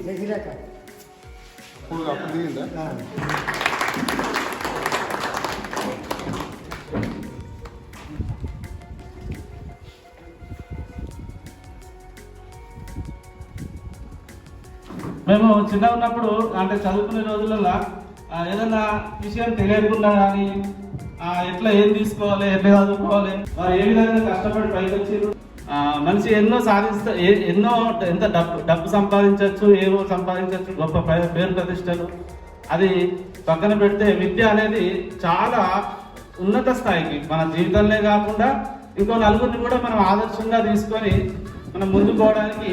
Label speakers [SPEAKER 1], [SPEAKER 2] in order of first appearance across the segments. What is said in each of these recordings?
[SPEAKER 1] మేము చిన్నగా ఉన్నప్పుడు అంటే చదువుకునే రోజులలో ఏదన్నా విషయం తెలియకుండా కానీ ఎట్లా ఏం తీసుకోవాలి, ఎట్లా చదువుకోవాలి, వారు ఏ విధంగా కష్టపడి పైకి వచ్చారు, మనిషి ఎన్నో ఎన్నో ఎంత డబ్బు సంపాదించవచ్చు, ఏవో సంపాదించవచ్చు, గొప్ప పేరు ప్రతిష్టలు అది పక్కన పెడితే విద్య అనేది చాలా ఉన్నత స్థాయికి మన జీవితంలో కాకుండా ఇంకో నలుగురిని కూడా మనం ఆదర్శంగా తీసుకొని మనం ముందుకు పోవడానికి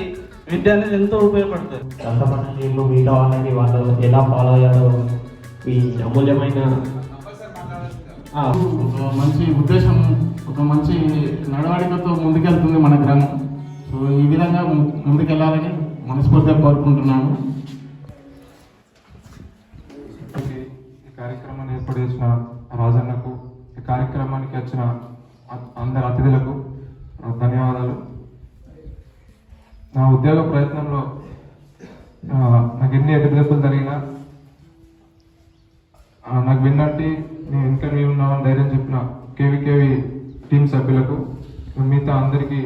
[SPEAKER 1] విద్య అనేది ఎంతో ఉపయోగపడుతుంది.
[SPEAKER 2] కొంతమంది నీళ్ళు మిగతా వాళ్ళని వాళ్ళు ఎలా ఫాలో అయ్యారో ఈ అమూల్యమైన
[SPEAKER 3] మంచి ఉద్దేశం, ఒక మంచి నడవడికతో ముందుకెళ్తుంది మన గ్రామం. సో ఈ విధంగా ముందుకెళ్ళాలని మనస్ఫూర్తిగా కోరుకుంటున్నాను.
[SPEAKER 4] ఈ కార్యక్రమాన్ని ఏర్పాటు చేసిన రాజన్నకు, ఈ కార్యక్రమానికి వచ్చిన అందరి అతిథులకు ధన్యవాదాలు. నా ఉద్యోగ ప్రయత్నంలో నాకు ఎన్ని ఎదురుదెబ్బలు జరిగినా నాకు విన్నట్టు నేను ఇంటర్వ్యూ ఉన్నామని ధైర్యం చెప్పిన కేవీకేవీ టీం సభ్యులకు, మిగతా అందరికీ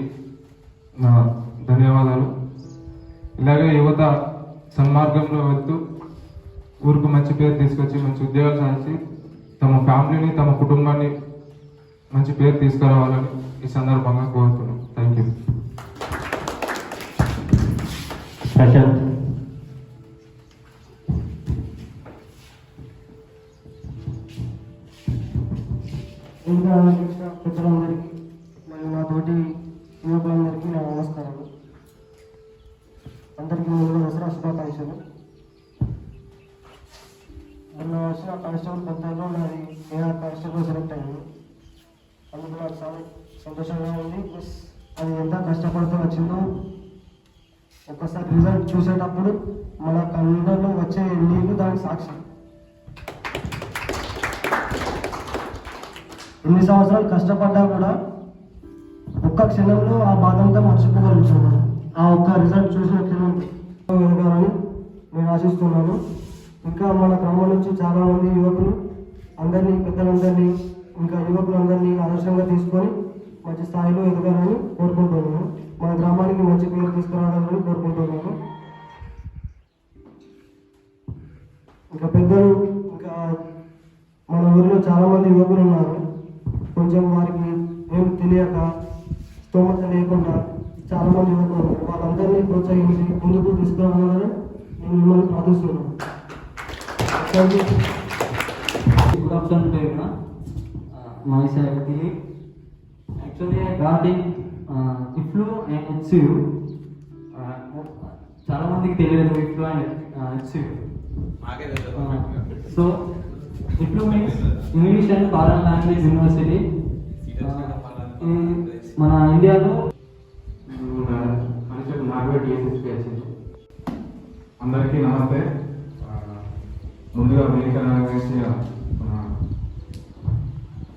[SPEAKER 4] నా ధన్యవాదాలు. ఇలాగే యువత సన్మార్గంలో వెళ్తూ ఊరికి మంచి పేరు తీసుకొచ్చి మంచి ఉద్యోగాలు సాధించి తమ ఫ్యామిలీని, తమ కుటుంబాన్ని మంచి పేరు తీసుకురావాలని ఈ సందర్భంగా కోరుతున్నాను. Thank you.
[SPEAKER 2] ప్రశాంత్
[SPEAKER 5] ఇంకా పెద్దలందరికీ మరియు నా తోటి యువకులందరికీ నా నమస్కారాలు. అందరికీ ముందుగా దసరా శుభాకాంక్షలు. మొన్న వచ్చిన కానిస్టేబుల్ పంతాల్లో నాది నేను కానిస్టేబుల్ సెలెక్ట్ అయ్యాను. అందుకు నాకు చాలా సంతోషంగా ఉంది. ప్లస్ అది ఎంత కష్టపడుతూ వచ్చిందో ఒక్కసారి రిజల్ట్ చూసేటప్పుడు మన కళ్ళలో వచ్చే నీళ్ళు దానికి సాక్షి. ఎన్ని సంవత్సరాలు కష్టపడ్డా కూడా ఒక్క క్షణంలో ఆ బాధంతా మర్చిపోగలుగుతున్నాను. ఆ ఒక్క రిజల్ట్ చూసిన క్షణం ఎదగాలని నేను ఆశిస్తున్నాను. ఇంకా మన గ్రామం నుంచి చాలామంది యువకులు అందరినీ, పెద్దలందరినీ, ఇంకా యువకులందరినీ ఆదర్శంగా తీసుకొని మంచి స్థాయిలో ఎదగాలని కోరుకుంటున్నాను. మన గ్రామానికి మంచి పేరు తీసుకురావాలని కోరుకుంటున్నాను. ఇంకా పెద్దలు, ఇంకా మన ఊరిలో చాలామంది యువకులు ఉన్నారు. కొంచెం వారికి ఏం తెలియక, స్తోమత లేకుండా చాలామంది యువకులు ఉన్నారు. వాళ్ళందరినీ ప్రోత్సహించి ముందుకు తీసుకురావాలని నేను మిమ్మల్ని ప్రార్థిస్తున్నాను.
[SPEAKER 6] Good afternoon to everyone. Myself Dilip. Actually, I got in IFLU and HCU. చాలా మందికి తెలియదు IFLU and HCU. So IFLU means English and Foreign Language University. మన ఇండియాలో
[SPEAKER 4] అందరికీ నమస్తే. ముందుగా వేదిక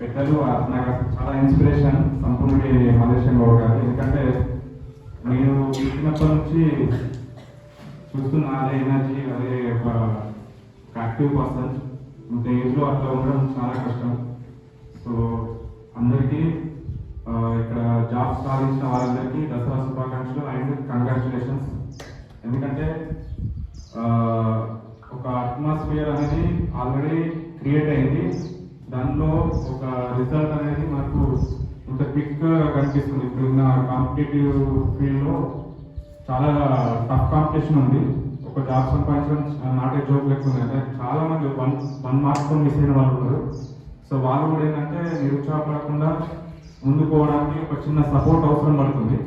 [SPEAKER 4] పెద్దలు నాకు చాలా ఇన్స్పిరేషన్ సంపూర్ణి మలేషియన్ గౌడ్ గారు. ఎందుకంటే నేను చిన్నప్పటి నుంచి చూస్తున్న అదే ఎనర్జీ, అదే ఒక యాక్టివ్ పర్సన్. ఇంత ఏజ్లో అట్లా ఉండడం చాలా కష్టం. సో అందరికీ ఇక్కడ జాబ్ సాధించిన వాళ్ళందరికీ దసరా శుభాకాంక్షలు అండ్ కంగ్రాచులేషన్స్. ఎందుకంటే ఒక అట్మాస్ఫియర్ అనేది ఆల్రెడీ క్రియేట్ అయింది. దానిలో ఒక రిజల్ట్ అనేది మనకు ఇంత క్విక్గా కనిపిస్తుంది. ఇప్పుడున్న కాంపిటేటివ్ ఫీల్డ్లో చాలా టఫ్ కాంపిటీషన్ ఉంది. ఒక జాబ్ సంపాదించడం నాటే జోక్ లెక్క అంటే చాలా మంది వన్ మార్క్స్తో మిస్ అయిన వాళ్ళు ఉన్నారు. సో వాళ్ళు కూడా ఏంటంటే నిరుత్సాహపడకుండా ముందుకు పోవడానికి ఒక చిన్న సపోర్ట్ అవసరం పడుతుంది.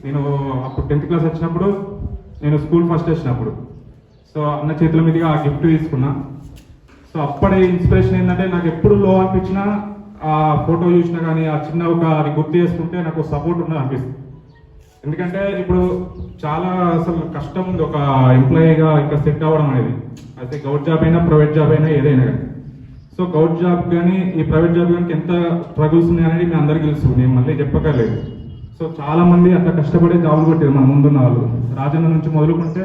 [SPEAKER 4] నేను అప్పుడు 10th క్లాస్ వచ్చినప్పుడు, నేను స్కూల్ ఫస్ట్ వచ్చినప్పుడు సో అన్న చేతుల మీదుగా ఆ గిఫ్ట్ తీసుకున్నా. సో అప్పటి ఇన్స్పిరేషన్ ఏంటంటే నాకు ఎప్పుడు లో అనిపించినా ఆ ఫోటో చూసినా కానీ ఆ చిన్న ఒక అది గుర్తు చేసుకుంటే నాకు సపోర్ట్ ఉన్నది అనిపిస్తుంది. ఎందుకంటే ఇప్పుడు చాలా అసలు కష్టం ఉంది ఒక ఎంప్లాయీగా ఇంకా సెట్ అవ్వడం అనేది. అయితే గవర్నమెంట్ జాబ్ అయినా ప్రైవేట్ జాబ్ అయినా ఏదైనా కానీ. సో గవర్నమెంట్ జాబ్ కానీ ఈ ప్రైవేట్ జాబ్ కానీ ఎంత స్ట్రగుల్స్ ఉన్నాయనేది మీ అందరికీ తెలుసు, నేను మళ్ళీ చెప్పక్కర్లేదు. సో చాలా మంది అట్లా కష్టపడే జాబులు కొట్టారు మన ముందున్న వాళ్ళు. రాజన్న నుంచి మొదలుకుంటే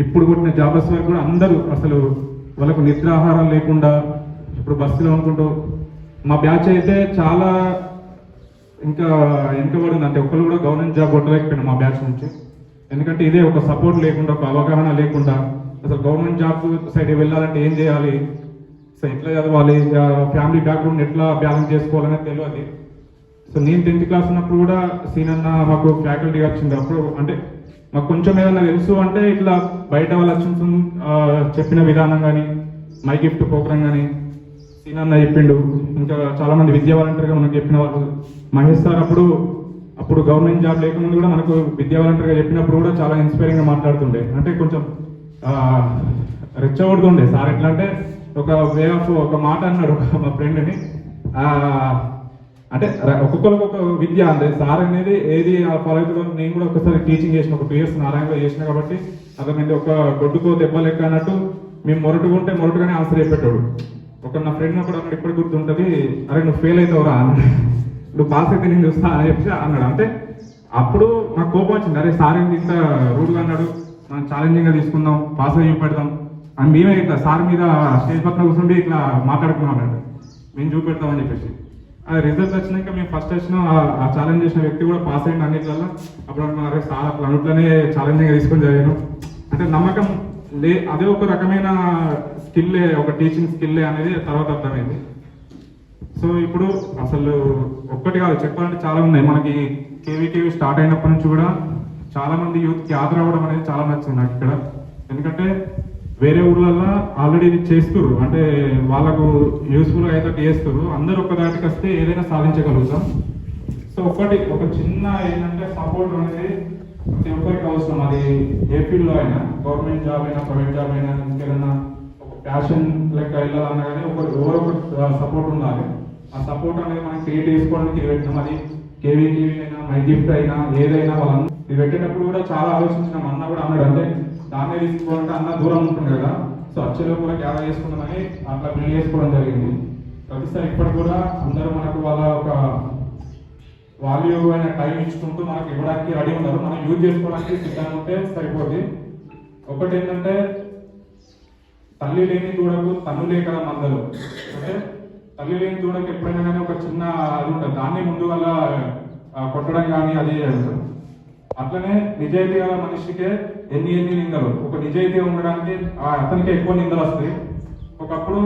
[SPEAKER 4] ఇప్పుడు పుట్టిన జాబర్స్ వరకు కూడా అందరూ అసలు వాళ్ళకు నిద్రాహారం లేకుండా ఇప్పుడు బస్సులో అనుకుంటూ మా బ్యాచ్ అయితే చాలా ఇంకా వెనుకబడింది. అంటే ఒక్కరు కూడా గవర్నమెంట్ జాబ్ కొట్టలేకపోయినా మా బ్యాచ్ నుంచి. ఎందుకంటే ఇదే ఒక సపోర్ట్ లేకుండా, ఒక అవగాహన లేకుండా, అసలు గవర్నమెంట్ జాబ్ సైడ్ వెళ్ళాలంటే ఏం చేయాలి, సో ఎట్లా చదవాలి, ఫ్యామిలీ బ్యాక్గ్రౌండ్ ఎట్లా బ్యాలెన్స్ చేసుకోవాలనేది తెలియదు. సో నేను 10th క్లాస్ ఉన్నప్పుడు కూడా సీనన్న మాకు ఫ్యాకల్టీ వచ్చింది. అప్పుడు అంటే మాకు కొంచెం ఏదైనా తెలుసు అంటే ఇట్లా బయట వాళ్ళు వచ్చి చెప్పిన విధానం కానీ, మై గిఫ్ట్ ప్రోగ్రామ్ కానీ సీనన్న చెప్పిండు. ఇంకా చాలా మంది విద్యా వాలంటీర్గా మనకు చెప్పిన వాళ్ళు, మహేష్ సార్ అప్పుడు గవర్నమెంట్ జాబ్ లేకముందు కూడా మనకు విద్యా వాలంటీర్గా చెప్పినప్పుడు కూడా చాలా ఇన్స్పైరింగ్గా మాట్లాడుతుండే. అంటే కొంచెం రెచ్చగొడుతుండే సార్. ఎట్లా అంటే ఒక వే ఆఫ్ ఒక మాట అన్నాడు మా ఫ్రెండ్ని, అంటే ఒక్కొక్కరికి ఒక విద్య అంటే సార్ అనేది ఏది ఫాలో అవుతుందో. నేను కూడా ఒకసారి టీచింగ్ చేసిన, ఒక 2 years నారాయణలో చేసిన కాబట్టి అతనికి ఒక గొడ్డుకో దెబ్బ లెక్క అన్నట్టు మేము మొరటుకుంటే మొరటుగానే ఆన్సర్ చెప్పేటోడు. ఒక నా ఫ్రెండ్ అప్పుడు అన్నాడు, ఇప్పుడు గుర్తుంటుంది, అరే నువ్వు ఫెయిల్ అవుతావురా అన్నాడు, నువ్వు పాస్ అయితే నేను చూస్తా అని చెప్పి అన్నాడు. అంటే అప్పుడు నాకు కోపం వచ్చింది, అరే సార్ ఏంటి ఇంత రూడ్గా అన్నాడు, మనం ఛాలెంజింగ్గా తీసుకుందాం, పాస్ అయ్యి చూపెడతాం అని మేమే ఇట్లా సార్ మీద స్టేజ్ పక్కన కూర్చుండి ఇట్లా మాట్లాడుకున్నాం అన్నట్టు, మేము చూపెడతామని చెప్పేసి. ఆ రిజల్ట్ వచ్చినాక మేము ఫస్ట్ వచ్చిన ఆ ఛాలెంజ్ చేసిన వ్యక్తి కూడా పాస్ అయ్యింది అన్నిట్లలో. అప్పుడు అనుకున్నారే సార్ అట్లా అన్నిట్లోనే ఛాలెంజింగ్గా తీసుకొని చదివాను. అంటే నమ్మకం అదే ఒక రకమైన స్కిల్లే, ఒక టీచింగ్ స్కిల్లే అనేది తర్వాత అర్థమైంది. సో ఇప్పుడు అసలు ఒక్కటి కాదు చెప్పాలంటే చాలా ఉన్నాయి. మనకి కేవీ స్టార్ట్ అయినప్పటి నుంచి కూడా చాలా మంది యూత్కి హాజరవ్వడం అనేది చాలా నచ్చింది నాకు ఇక్కడ. ఎందుకంటే వేరే ఊర్లలో ఆల్రెడీ ఇది చేస్తున్నారు, అంటే వాళ్ళకు యూస్ఫుల్గా అయితే చేస్తున్నారు. అందరూ ఒక దాటికి వస్తే ఏదైనా సాధించగలుగుతాం. సో ఒక చిన్న ఏంటంటే సపోర్ట్ అనేది ప్రతి ఒక్కరికి అవసరం. అది ఏ ఫీల్డ్లో అయినా, గవర్నమెంట్ జాబ్ అయినా, ప్రైవేట్ జాబ్ అయినా, ఇంకేదైనా ఒక ప్యాషన్ లెక్క వెళ్ళాలన్నా కానీ ఎవరొకరు సపోర్ట్ ఉండాలి. ఆ సపోర్ట్ అనేది మనం క్రియేట్ చేసుకోవడానికి ఇది పెట్టినాం. అది కేవీ అయినా, మై గిఫ్ట్ అయినా, ఏదైనా వాళ్ళందరూ ఇది పెట్టేటప్పుడు కూడా చాలా ఆలోచించినాం. అన్న కూడా అన్నాడు, అంటే దాన్నే తీసుకోవాలంటే అన్న దూరం ఉంటుంది కదా, సో అచ్చలో కూడా గ్యాదర్ చేసుకుందామని అట్లా బిల్డ్ చేసుకోవడం జరిగింది. ప్రతిసారి ఇప్పటికి కూడా అందరూ మనకు వాళ్ళ ఒక వాల్యూ అయిన టైం ఇచ్చుకుంటూ మనకి ఇవ్వడానికి రెడీ ఉన్నారు. మనం యూజ్ చేసుకోవడానికి సిద్ధంగా ఉంటే సరిపోద్ది. ఒకటి ఏంటంటే తల్లి లేని దూడకు తన్నులే కదా మందలు. అంటే తల్లి లేని దూడకు ఎప్పుడైనా కానీ ఒక చిన్న అది ఉంటుంది, దాన్ని ముందు వల్ల కొట్టడం కానీ అది అట్లనే నిజాయితీ గల మనిషికే ఎన్ని నిందలు. ఒక నిజాయితీ ఉండడానికి అతనికి ఎక్కువ నిందలు వస్తాయి. ఒకప్పుడు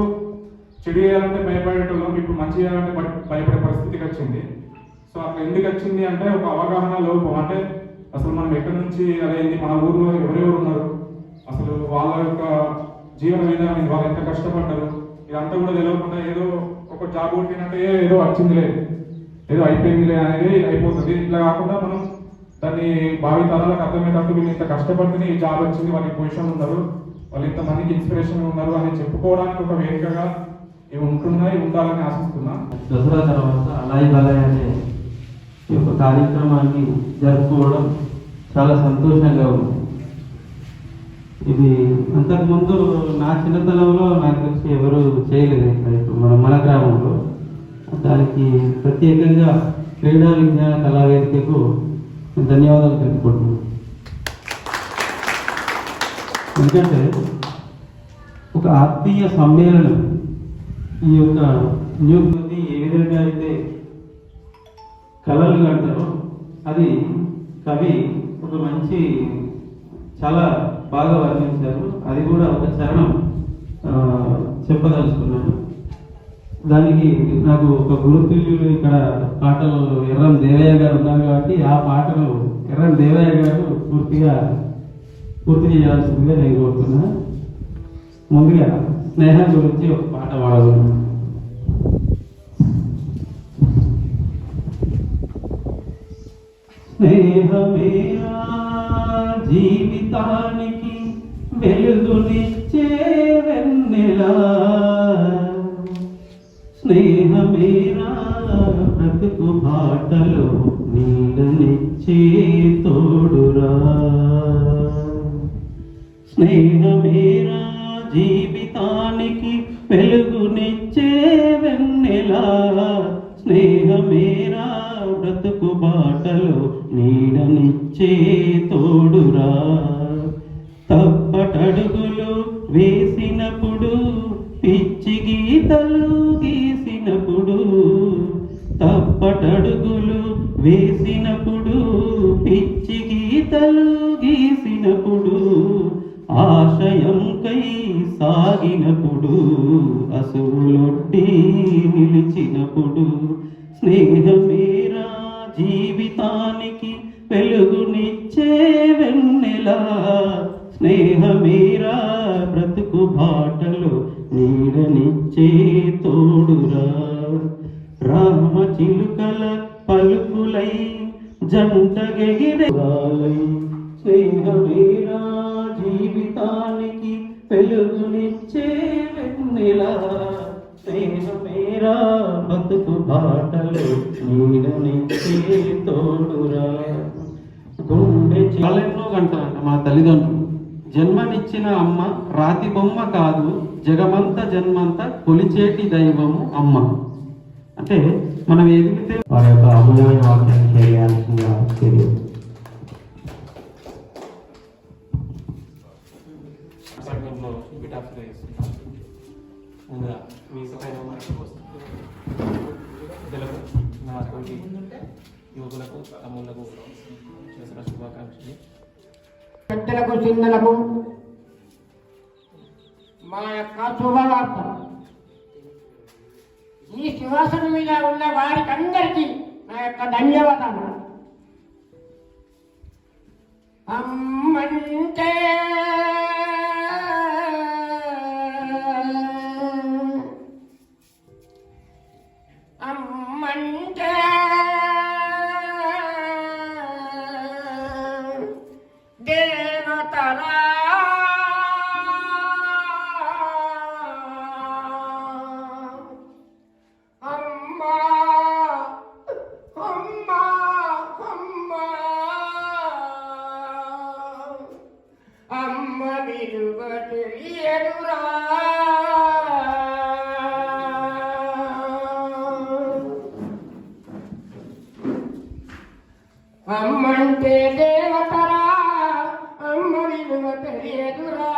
[SPEAKER 4] చెడు చేయాలంటే భయపడేటోళ్ళం, ఇప్పుడు మంచి చేయాలంటే భయపడే పరిస్థితికి వచ్చింది. సో అట్లా ఎందుకు వచ్చింది అంటే ఒక అవగాహన లోపం. అంటే అసలు మనం ఎక్కడి నుంచి అదేంటి, మన ఊర్లో ఎవరెవరు ఉన్నారు, అసలు వాళ్ళ యొక్క జీవన విధానం, వాళ్ళు ఎంత కష్టపడ్డారు, ఇదంతా కూడా తెలియకుండా ఏదో ఒక జాబ్ కొట్టినట్టే ఏదో వచ్చిందిలే, ఏదో అయిపోయిందిలే అనేది అయిపోతుంది. ఇట్లా కాకుండా మనం దాన్ని భావి తరాలకు అర్థమయ్యేటట్టు వీళ్ళు ఇంత కష్టపడితే ఈ జాబ్ వచ్చింది, వాళ్ళ పొజిషన్ ఉన్నారు, వాళ్ళు ఇంతమందికి ఇన్స్పిరేషన్ ఉన్నారు అని చెప్పుకోవడానికి ఒక వేదికగా ఇవి ఉంటున్నాయి, ఉండాలని ఆశిస్తున్నా.
[SPEAKER 6] దసరా తర్వాత అలాయి బలాయి అనే ఈ యొక్క కార్యక్రమాన్ని జరుపుకోవడం చాలా సంతోషంగా ఉంది. ఇది అంతకుముందు నా చిన్నతనంలో నాకు తెలిసి ఎవరు చేయలేదు ఇప్పుడు మన గ్రామంలో. దానికి ప్రత్యేకంగా క్రీడా విజ్ఞాన కళావేదికకు ధన్యవాదాలు తెలుపుకుంటున్నాను. ఎందుకంటే ఒక ఆత్మీయ సమ్మేళనం ఈ యొక్క న్యూ ఏ విధంగా అయితే కళలు అంటారో అది కవి ఒక మంచి చాలా బాగా వర్ణించారు. అది కూడా ఒక చరణం చెప్పదలుచుకున్నాను. దానికి నాకు ఒక గురుతుల్యులు ఇక్కడ పాటలు ఎర్రం దేవయ్య గారు ఉన్నారు కాబట్టి ఆ పాటను ఎర్రం దేవయ్య గారు పూర్తి చేయాల్సిందిగా నేను కోరుతున్నా. ముందుగా స్నేహం గురించి ఒక పాట పాడాలన్నాను. స్నేహమేరా జీవితానికి వెలుగునిచ్చే వెన్నెలా, స్నేహమేరా బ్రతుకు బాటలో నీడనిచ్చే తోడురా, స్నేహమేరా జీవితానికి వెలుగునిచ్చే వెన్నెలా, స్నేహమేరా బ్రతుకు బాటలో నీడనిచ్చే తోడురా. తప్ప తప్పటడుగులు వేసినప్పుడు పిచ్చి గీతలు గీసినప్పుడు తప్పటడుగులు వేసినప్పుడు పిచ్చి గీతలు గీసినప్పుడు ఆశయంకై సాగినప్పుడు అసువులొడ్డి నిలిచినప్పుడు స్నేహమేరా జీవితానికి వెలుగునిచ్చే వెన్నెలా స్నేహమేరా బ్రతుకు బాటలో నీడనిచ్చే తోడురా రామ చిలుకల పలుకులై జంటగెగిరాలై స్నేహమేరా జీవితానికి వెలుగునిచ్చే వెన్నెలా స్నేహమేరా బతుకు బాటలో నీడనిచ్చే తోడురా గుండె చాలెన్నో గంటారంట మా తల్లిదండ్రులు జన్మనిచ్చిన అమ్మ రాతి బొమ్మ కాదు జగమంత జన్మంత కొలిచేటి దైవము అమ్మ. అంటే మనం ఎదిగితే
[SPEAKER 2] వారి యొక్క అమూల్యమైన వాక్యాన్ని చేయాల్సిందిగా తెలియదు.
[SPEAKER 3] యువకులకు తమ్ముళ్లకు చేసిన శుభాకాంక్షలు.
[SPEAKER 7] పెద్దలకు చిన్నలకు మా యొక్క శుభవార్త. ఈ సింహాసనం మీద ఉన్న వారికి అందరికీ నా యొక్క ధన్యవాదాలు. అమ్మంటే అమ్మంటే దేవతరా అమ్మా అమ్మా అమ్మా అమ్మ విలువ తెలియదురా అమ్మంటే దేవతరా అమ్మ విలువ తెలియదురా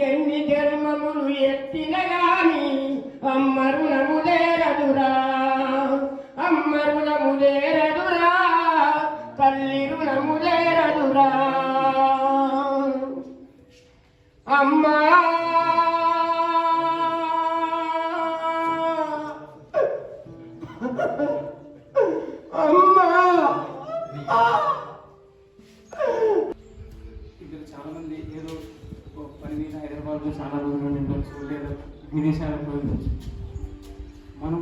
[SPEAKER 7] ఎన్ని జన్మములు ఎత్తిన గాని అమ్మ రుణము లేరదురా అమ్మ రుణము లేరదురా తల్లి రుణము లేరదురా అమ్మా అమ్మా
[SPEAKER 3] ఇక్కడ చాలా మంది ఏదో పని మీద హైదరాబాద్లో చాలా రోజులు ఉండొచ్చు లేదా విదేశాలకు వెళ్ళవచ్చు. మనం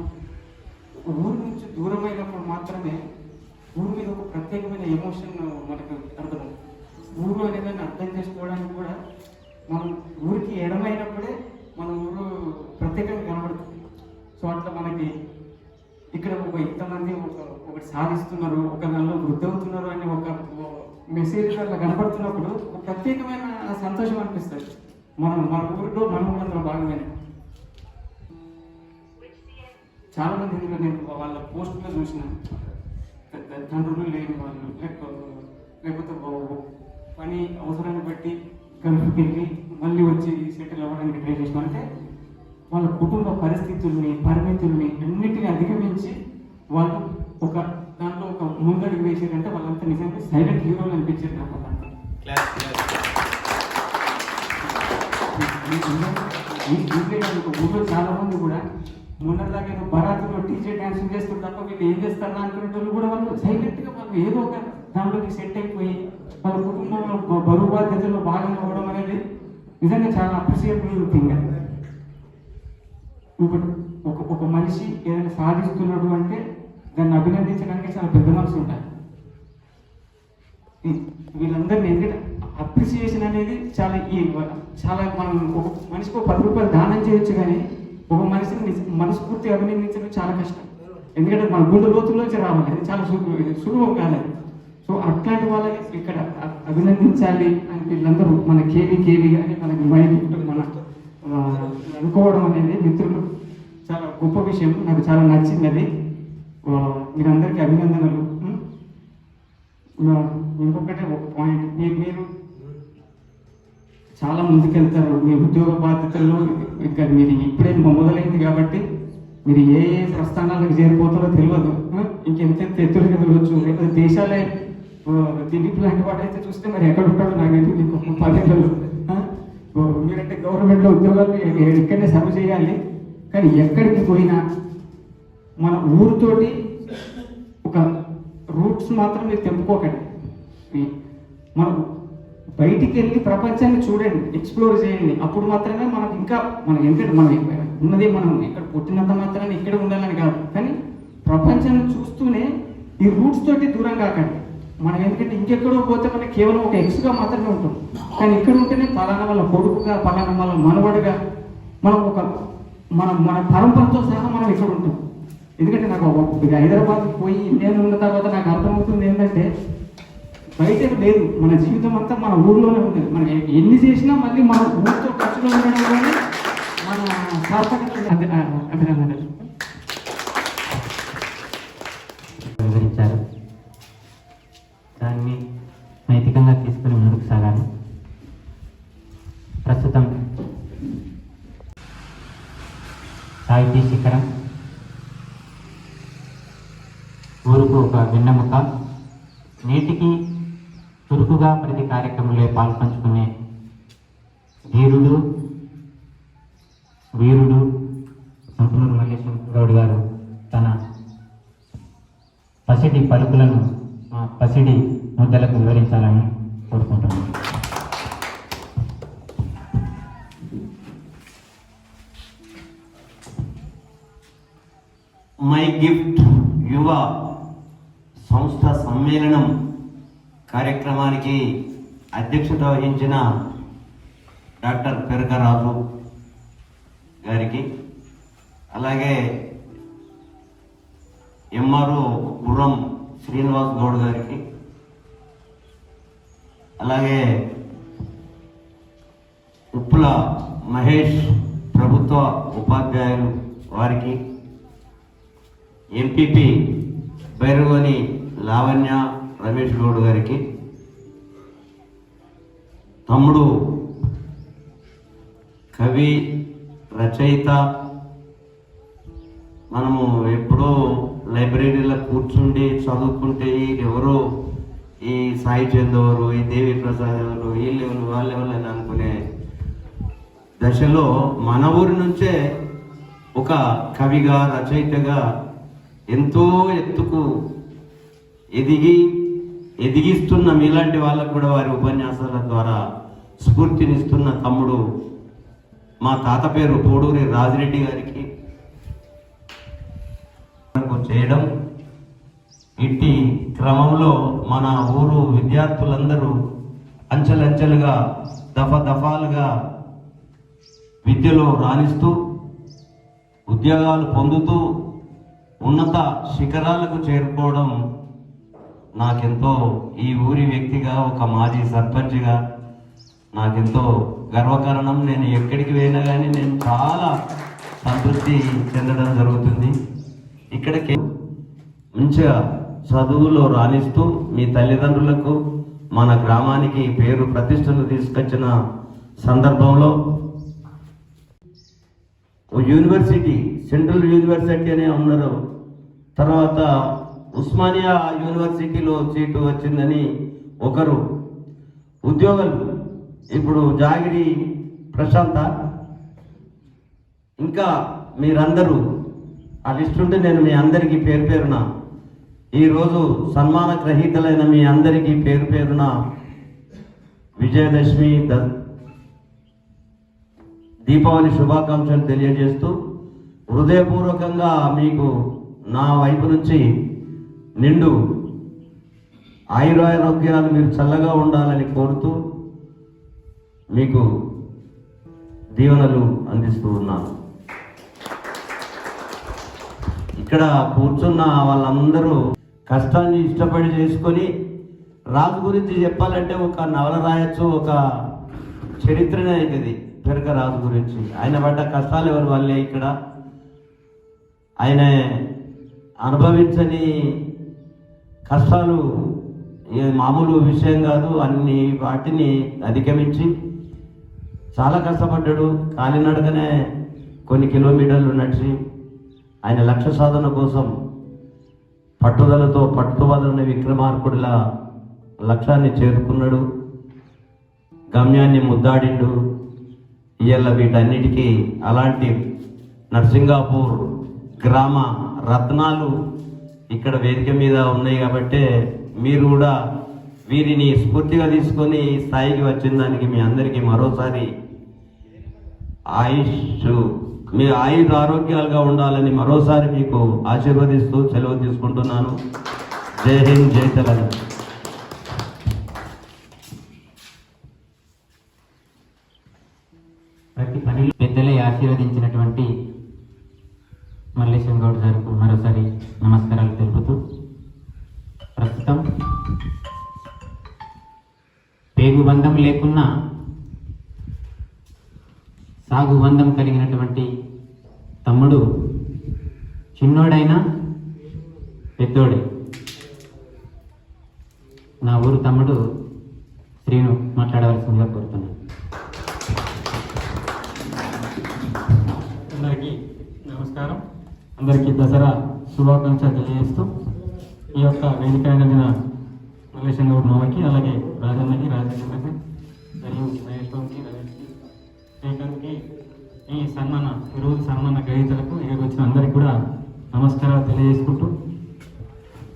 [SPEAKER 3] ఊరు నుంచి దూరమైనప్పుడు మాత్రమే ఊరి మీద ఒక ప్రత్యేకమైన ఎమోషన్ మనకు అర్థం. ఊరు అనేదాన్ని అర్థం చేసుకోవడానికి కూడా మనం ఊరికి ఎడమైనప్పుడే మన ఊరు ప్రత్యేకంగా కనబడుతుంది. సో అట్లా మనకి ఇక్కడ ఇంతమంది ఒకటి సాధిస్తున్నారు, ఒక నెలలో వృద్ధి అవుతున్నారు అని ఒక మెసేజ్ అట్లా కనపడుతున్నప్పుడు ఒక ప్రత్యేకమైన సంతోషం అనిపిస్తుంది. మన ఊరిలో మనం అందులో భాగమే. చాలా మంది ఇందులో నేను వాళ్ళ పోస్టులో చూసిన తండ్రులు లేని వాళ్ళు లేకపోతే పని అవసరాన్ని బట్టి గల్ఫ్కి వెళ్ళి మళ్ళీ వచ్చి సెటిల్ అవ్వడానికి ట్రై చేసిన అంటే వాళ్ళ కుటుంబ పరిస్థితుల్ని పరిమితుల్ని అన్నిటిని అధిగమించి వాళ్ళు ఒక దాంట్లో ఒక ముందడుగు వేసారంటే వాళ్ళంతా నిజంగా సైలెంట్ హీరోలు అనిపించారు నాకు. ఊళ్ళో చాలా మంది కూడా మొన్నటిదాకా ఏదో బరాతులో టీజే డాన్సింగ్ చేస్తారు తప్ప వీళ్ళు ఏం చేస్తారా అనుకునే వాళ్ళు కూడా వాళ్ళు సైలెంట్గా వాళ్ళు ఏదో ఒక దాంట్లోకి సెట్ అయిపోయి వాళ్ళ కుటుంబంలో బరువు బాధ్యతలో భాగంగా అవ్వడం అనేది నిజంగా చాలా అప్రిషియబుల్ థింగ్. ఇంకోటి ఒక మనిషి ఏదైనా సాధిస్తున్నాడు అంటే దాన్ని అభినందించడానికి చాలా పెద్ద మనసు ఉంటాయి. వీళ్ళందరినీ ఎందుకంటే అప్రిసియేషన్ అనేది చాలా మనం ఒక మనిషికి 10 రూపాయలు దానం చేయొచ్చు, కానీ ఒక మనిషిని మనస్ఫూర్తి అభినందించడం చాలా కష్టం. ఎందుకంటే మన గుండె లోతుల్లోంచి రావాలి, అది చాలా సులువు కాలేదు. సో అట్లాంటి వాళ్ళని ఇక్కడ అభినందించాలి అని వీళ్ళందరూ మన కేవీ అని మనకి మైండ్ మన అనుకోవడం అనేది మిత్రులు చాలా గొప్ప విషయం. నాకు చాలా నచ్చింది అది. మీరందరికీ అభినందనలు. ఇంకొకటి ఒక పాయింట్, మీరు చాలా ముందుకెళ్తారు. మీ ఉద్యోగ బాధ్యతల్లో ఇంకా మీరు ఇప్పుడే మొదలైంది కాబట్టి మీరు ఏ ఏ ప్రస్థానాలకు చేరిపోతారో తెలియదు. ఇంకెంత ఎత్తులకి వెళ్ళొచ్చు. లేకపోతే దేశాలే దిలీప్ లాంటి వాడైతే చూస్తే మరి ఎక్కడుంటాడు నాకు ఎందుకు మీకు 10 ఏళ్ళు. మీరంటే గవర్నమెంట్లో ఉద్యోగాలు ఎక్కడనే సర్వ్ చేయాలి. కానీ ఎక్కడికి పోయినా మన ఊరితోటి ఒక రూట్స్ మాత్రం మీరు తెంపుకోకండి. మనం బయటికి వెళ్ళి ప్రపంచాన్ని చూడండి, ఎక్స్ప్లోర్ చేయండి. అప్పుడు మాత్రమే మనకు ఇంకా ఎందుకంటే మనం ఉన్నది మనం ఇక్కడ పుట్టినంత మాత్రాన్ని ఇక్కడ ఉండాలని కాదు, కానీ ప్రపంచాన్ని చూస్తూనే ఈ రూట్స్ తోటి దూరం కాకండి. మనం ఎందుకంటే ఇంకెక్కడో పోతే మనకి కేవలం ఒక ఎక్స్గా మాత్రమే ఉంటుంది. కానీ ఇక్కడ ఉంటేనే పలానా వాళ్ళ కొడుకుగా, పలానా వాళ్ళ మనవడుగా మనం మన పరంపరతో సహా మనం ఇక్కడ ఉంటాం. ఎందుకంటే నాకు హైదరాబాద్ పోయి నేను ఉన్న తర్వాత నాకు అర్థమవుతుంది ఏంటంటే బయట లేదు, మన జీవితం అంతా మన ఊర్లోనే ఉండేది. మనం ఎన్ని చేసినా మళ్ళీ మన ఊరితో ఖర్చులో ఉండడంలోనే మన సార్థకత. అభినందనలు.
[SPEAKER 2] వివరించారు. దాన్ని నైతికంగా తీసుకుని ముందుకు సాగాలి. ప్రస్తుతం సాహితీ శిఖరం ఊరుకు ఒక వెన్నెముక, నేటికి చురుకుగా ప్రతి కార్యక్రమంలో పాల్పంచుకునే ధీరుడు, వీరుడు సంపూర్ణ మల్లేశం గౌడ్ గారు తన పసిడి పలుకులను పసిడి ముద్దలకు వివరించాలని కోరుకుంటున్నాను.
[SPEAKER 8] మై గిఫ్ట్ యువ సంస్థ సమ్మేళనం కార్యక్రమానికి అధ్యక్షత వహించిన డాక్టర్ పెరకరాజు గారికి, అలాగే ఎంఆర్ఓ గుర్రం శ్రీనివాస్ గౌడ్ గారికి, అలాగే ఉప్పుల మహేష్ ప్రభుత్వ ఉపాధ్యాయులు వారికి, ఎంపీపీ బైరగోని లావణ్య రమేష్ గౌడ్ గారికి, తమ్ముడు కవి రచయిత, మనము ఎప్పుడో లైబ్రరీలో కూర్చుండి చదువుకుంటే ఎవరో ఈ సాయి చంద్ ఎవరు, ఈ దేవి ప్రసాద్ ఎవరు, వీళ్ళెవరు వాళ్ళెవరు అని అనుకునే దశలో మన ఊరి నుంచే ఒక కవిగా రచయితగా ఎంతో ఎత్తుకు ఎదిగిస్తున్న మీలాంటి వాళ్ళకు కూడా వారి ఉపన్యాసాల ద్వారా స్ఫూర్తినిస్తున్న తమ్ముడు మా తాత పేరు పోడూరి రాజిరెడ్డి గారికి చేయడం, ఇట్టి క్రమంలో మన ఊరు విద్యార్థులందరూ అంచెలంచెలుగా దఫాలుగా విద్యలో రాణిస్తూ ఉద్యోగాలు పొందుతూ ఉన్నత శిఖరాలకు చేరుకోవడం నాకెంతో, ఈ ఊరి వ్యక్తిగా ఒక మాజీ సర్పంచ్గా నాకెంతో గర్వకారణం. నేను ఎక్కడికి పోయినా కానీ నేను చాలా సంతృప్తి చెందడం జరుగుతుంది. ఇక్కడికి మంచిగా చదువులో రాణిస్తూ మీ తల్లిదండ్రులకు మన గ్రామానికి పేరు ప్రతిష్టలు తీసుకొచ్చిన సందర్భంలో యూనివర్సిటీ, సెంట్రల్ యూనివర్సిటీ అనే ఉన్నారు, తర్వాత ఉస్మానియా యూనివర్సిటీలో సీటు వచ్చిందని ఒకరు, ఉద్యోగులు ఇప్పుడు జాగిరి ప్రశాంత, ఇంకా మీరందరూ ఆ లిస్ట్ ఉంటే నేను మీ అందరికీ పేరు పేరున ఈరోజు సన్మాన గ్రహీతలైన మీ అందరికీ పేరు పేరున విజయదశమి దీపావళి శుభాకాంక్షలు తెలియజేస్తూ హృదయపూర్వకంగా మీకు నా వైపు నుంచి నిండు ఆయురారోగ్యాలు మీరు చల్లగా ఉండాలని కోరుతూ మీకు దీవెనలు అందిస్తూ ఉన్నాను. ఇక్కడ కూర్చున్న వాళ్ళందరూ కష్టాన్ని ఇష్టపడి చేసుకొని, రాజు గురించి చెప్పాలంటే ఒక నవల రాయొచ్చు, ఒక చరిత్రనే అవుతుంది పెరక రాజు గురించి. ఆయన పడ్డ కష్టాలు ఎవరి వల్లే, ఇక్కడ ఆయన అనుభవించని కష్టాలు మామూలు విషయం కాదు. అన్ని వాటిని అధిగమించి చాలా కష్టపడ్డాడు. కాలినడకనే కొన్ని కిలోమీటర్లు నడిచి ఆయన లక్ష్య సాధన కోసం పట్టుదలతో పట్టువదలని విక్రమార్కుడిలా లక్ష్యాన్ని చేరుకున్నాడు, గమ్యాన్ని ముద్దాడిండు. ఇవాళ వీటన్నిటికీ అలాంటి నర్సింగాపూర్ గ్రామ రత్నాలు ఇక్కడ వేదిక మీద ఉన్నాయి కాబట్టి మీరు కూడా వీరిని స్ఫూర్తిగా తీసుకొని ఈ స్థాయికి వచ్చిన దానికి మీ అందరికీ మరోసారి మీ ఆయుధ ఆరోగ్యాలుగా ఉండాలని మరోసారి మీకు ఆశీర్వదిస్తూ సెలవు తీసుకుంటున్నాను. జై హింద్, జై తెలంగాణ.
[SPEAKER 9] ప్రతి పనిలో పెద్దలే ఆశీర్వదించినటువంటి మల్లేశం గౌడ్ గారికి మరోసారి నమస్కారాలు తెలుపుతూ, ప్రస్తుతం పేగుబంధం లేకున్నా సాగుబంధం కలిగినటువంటి తమ్ముడు చిన్నోడైనా పెద్దోడే నా ఊరు తమ్ముడు శ్రీను మాట్లాడవలసిందిగా కోరుతున్నాను.
[SPEAKER 10] అందరికీ నమస్కారం. అందరికీ దసరా శుభాకాంక్షలు తెలియజేస్తూ ఈ యొక్క వేదిక అయిన మల్లేశం గౌడ్ మామకి, అలాగే రాజన్నకి, రాజేంద్రకి మరియు మహేశ్వరికి, రమేష్కి, శ్రీకాంత్కి, ఈరోజు సన్మాన గ్రహీతలకు ఇక్కడికి వచ్చిన అందరికీ కూడా నమస్కారాలు తెలియజేసుకుంటూ,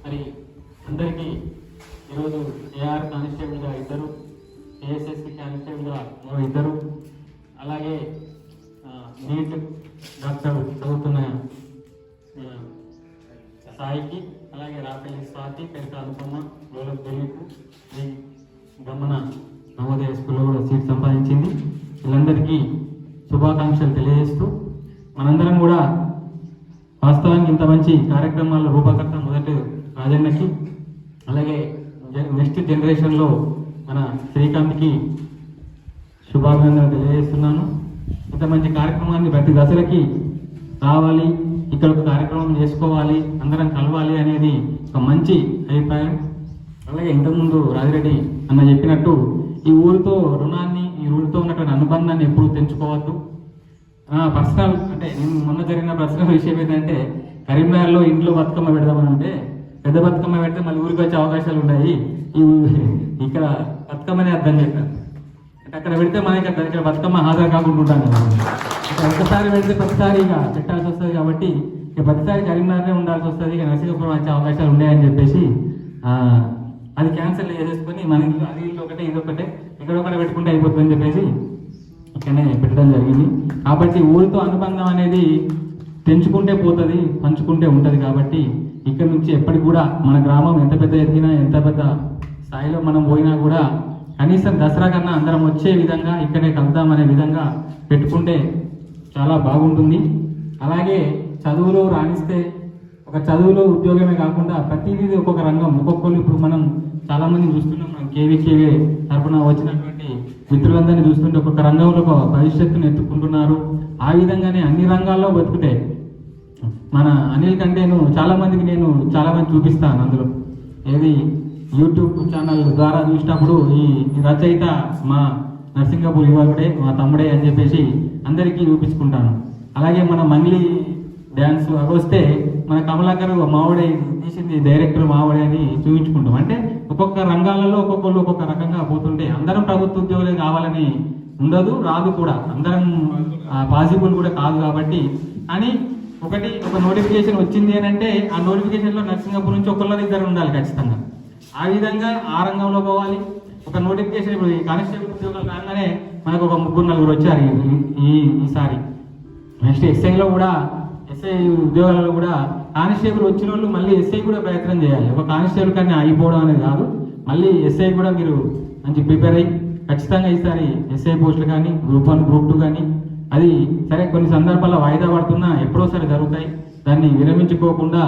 [SPEAKER 10] మరి అందరికీ ఈరోజు ఏఆర్ కానిస్టేబుల్గా 2, ఏఎస్ఎస్సి కానిస్టేబుల్గా 2, అలాగే నీట్ డాక్టర్ చదువుతున్న సాయికి, అలాగే రాపల్లి స్వాతి, పెరిక అనుపమ, గోలకు దిలీప్, ఈ గమన నవోదయ స్కూల్లో కూడా సీట్ సంపాదించింది. వీళ్ళందరికీ శుభాకాంక్షలు తెలియజేస్తూ, మనందరం కూడా వాస్తవానికి ఇంత మంచి కార్యక్రమాల రూపకర్త మొదటి రాజన్నకి, అలాగే నెక్స్ట్ జనరేషన్లో మన శ్రీకాంత్కి శుభాభినందనలు తెలియజేస్తున్నాను. ఇంత మంచి కార్యక్రమాన్ని ప్రతి దశలకి రావాలి, ఇక్కడ ఒక కార్యక్రమం చేసుకోవాలి, అందరం కలవాలి అనేది ఒక మంచి అభిప్రాయం. అలాగే ఇంతకుముందు రాజిరెడ్డి అన్న చెప్పినట్టు ఈ ఊరితో రుణాన్ని, ఈ ఊరితో ఉన్నటువంటి అనుబంధాన్ని ఎప్పుడు తెంచుకోవద్దు. పర్సనల్ అంటే నేను మొన్న జరిగిన పర్సనల్ విషయం ఏంటంటే, కరీంనగర్లో ఇంట్లో బతుకమ్మ పెడదామని అంటే, పెద్ద బతుకమ్మ పెడితే మళ్ళీ ఊరికి వచ్చే అవకాశాలు ఉన్నాయి, ఇక్కడ బతుకమ్మనే అర్థం చెప్పాను. అంటే అక్కడ పెడితే మనకి ఇక్కడ బతుకమ్మ హాజరు కాకుండా ఉంటాం కదా. ఒకసారి పెడితే ప్రతిసారి ఇక పెట్టాల్సి వస్తుంది కాబట్టి ఇక ప్రతిసారి కరీంనగర్నే ఉండాల్సి వస్తుంది, ఇక నర్సింగపురం వచ్చే అవకాశాలు ఉన్నాయని చెప్పేసి అది క్యాన్సిల్ చేసేసుకొని మనకి అది ఒకటే ఇది ఒకటే ఇక్కడ ఒకటే పెట్టుకుంటే అయిపోతుందని చెప్పేసి ఇక్కడనే పెట్టడం జరిగింది. కాబట్టి ఊరితో అనుబంధం అనేది పెంచుకుంటే పోతుంది, పంచుకుంటే ఉంటుంది. కాబట్టి ఇక్కడ నుంచి ఎప్పటికి కూడా మన గ్రామం ఎంత పెద్ద ఎదిగినా, ఎంత పెద్ద స్థాయిలో మనం పోయినా కూడా కనీసం దసరా కన్నా అందరం వచ్చే విధంగా ఇక్కడే కలుద్దామనే విధంగా పెట్టుకుంటే చాలా బాగుంటుంది. అలాగే చదువులో రాణిస్తే ఒక చదువులో ఉద్యోగమే కాకుండా ప్రతిదీ ఒక్కొక్క రంగం, ఒక్కొక్కరు ఇప్పుడు మనం చాలా మందిని చూస్తున్నాం. మనం కేవీ తరఫున వచ్చినటువంటి మిత్రులందరినీ చూస్తుంటే ఒక్కొక్క రంగంలో ఒక భవిష్యత్తును ఎత్తుకుంటున్నారు. ఆ విధంగానే అన్ని రంగాల్లో బతుకుతే మన అనిల్ కంటే చాలా మందికి చాలా మంది చూపిస్తాను. అందులో ఏది యూట్యూబ్ ఛానల్ ద్వారా చూసినప్పుడు ఈ రచయిత మా నర్సింగపూర్ యువకుడే, మా తమ్ముడే అని చెప్పేసి అందరికీ చూపించుకుంటాను. అలాగే మన మంగ్లీ డ్యాన్స్ అవి వస్తే మన కమలాకర్ మావిడే తీసింది, డైరెక్టర్ మావిడే అని చూపించుకుంటాం. అంటే ఒక్కొక్క రంగాలలో ఒక్కొక్కరు ఒక్కొక్క రకంగా పోతుంటే అందరం ప్రభుత్వ ఉద్యోగులే కావాలని ఉండదు, రాదు కూడా, అందరం పాసిబుల్ కూడా కాదు. కాబట్టి అని ఒక నోటిఫికేషన్ వచ్చింది అని అంటే ఆ నోటిఫికేషన్లో నర్సింగపూర్ నుంచి ఒకళ్ళిద్దరు ఉండాలి ఖచ్చితంగా. ఆ విధంగా ఆ రంగంలో పోవాలి. ఒక నోటిఫికేషన్ ఇప్పుడు కానిస్టేబుల్ ఉద్యోగాలు రాగానే మనకు ఒక 3-4 వచ్చారు ఈసారి. నెక్స్ట్ ఎస్ఐలో కూడా, ఎస్ఐ ఉద్యోగాలలో కూడా కానిస్టేబుల్ వచ్చిన వాళ్ళు మళ్ళీ ఎస్ఐ కూడా ప్రయత్నం చేయాలి. ఒక కానిస్టేబుల్ కానీ అయిపోవడం అనేది కాదు, మళ్ళీ ఎస్ఐ కూడా మీరు మంచి ప్రిపేర్ అయ్యి ఖచ్చితంగా ఈసారి ఎస్ఐ పోస్టులు కానీ గ్రూప్ 1, గ్రూప్ 2 కానీ అది సరే కొన్ని సందర్భాల్లో వాయిదా పడుతున్నా ఎప్పుడోసారి జరుగుతాయి. దాన్ని విరమించుకోకుండా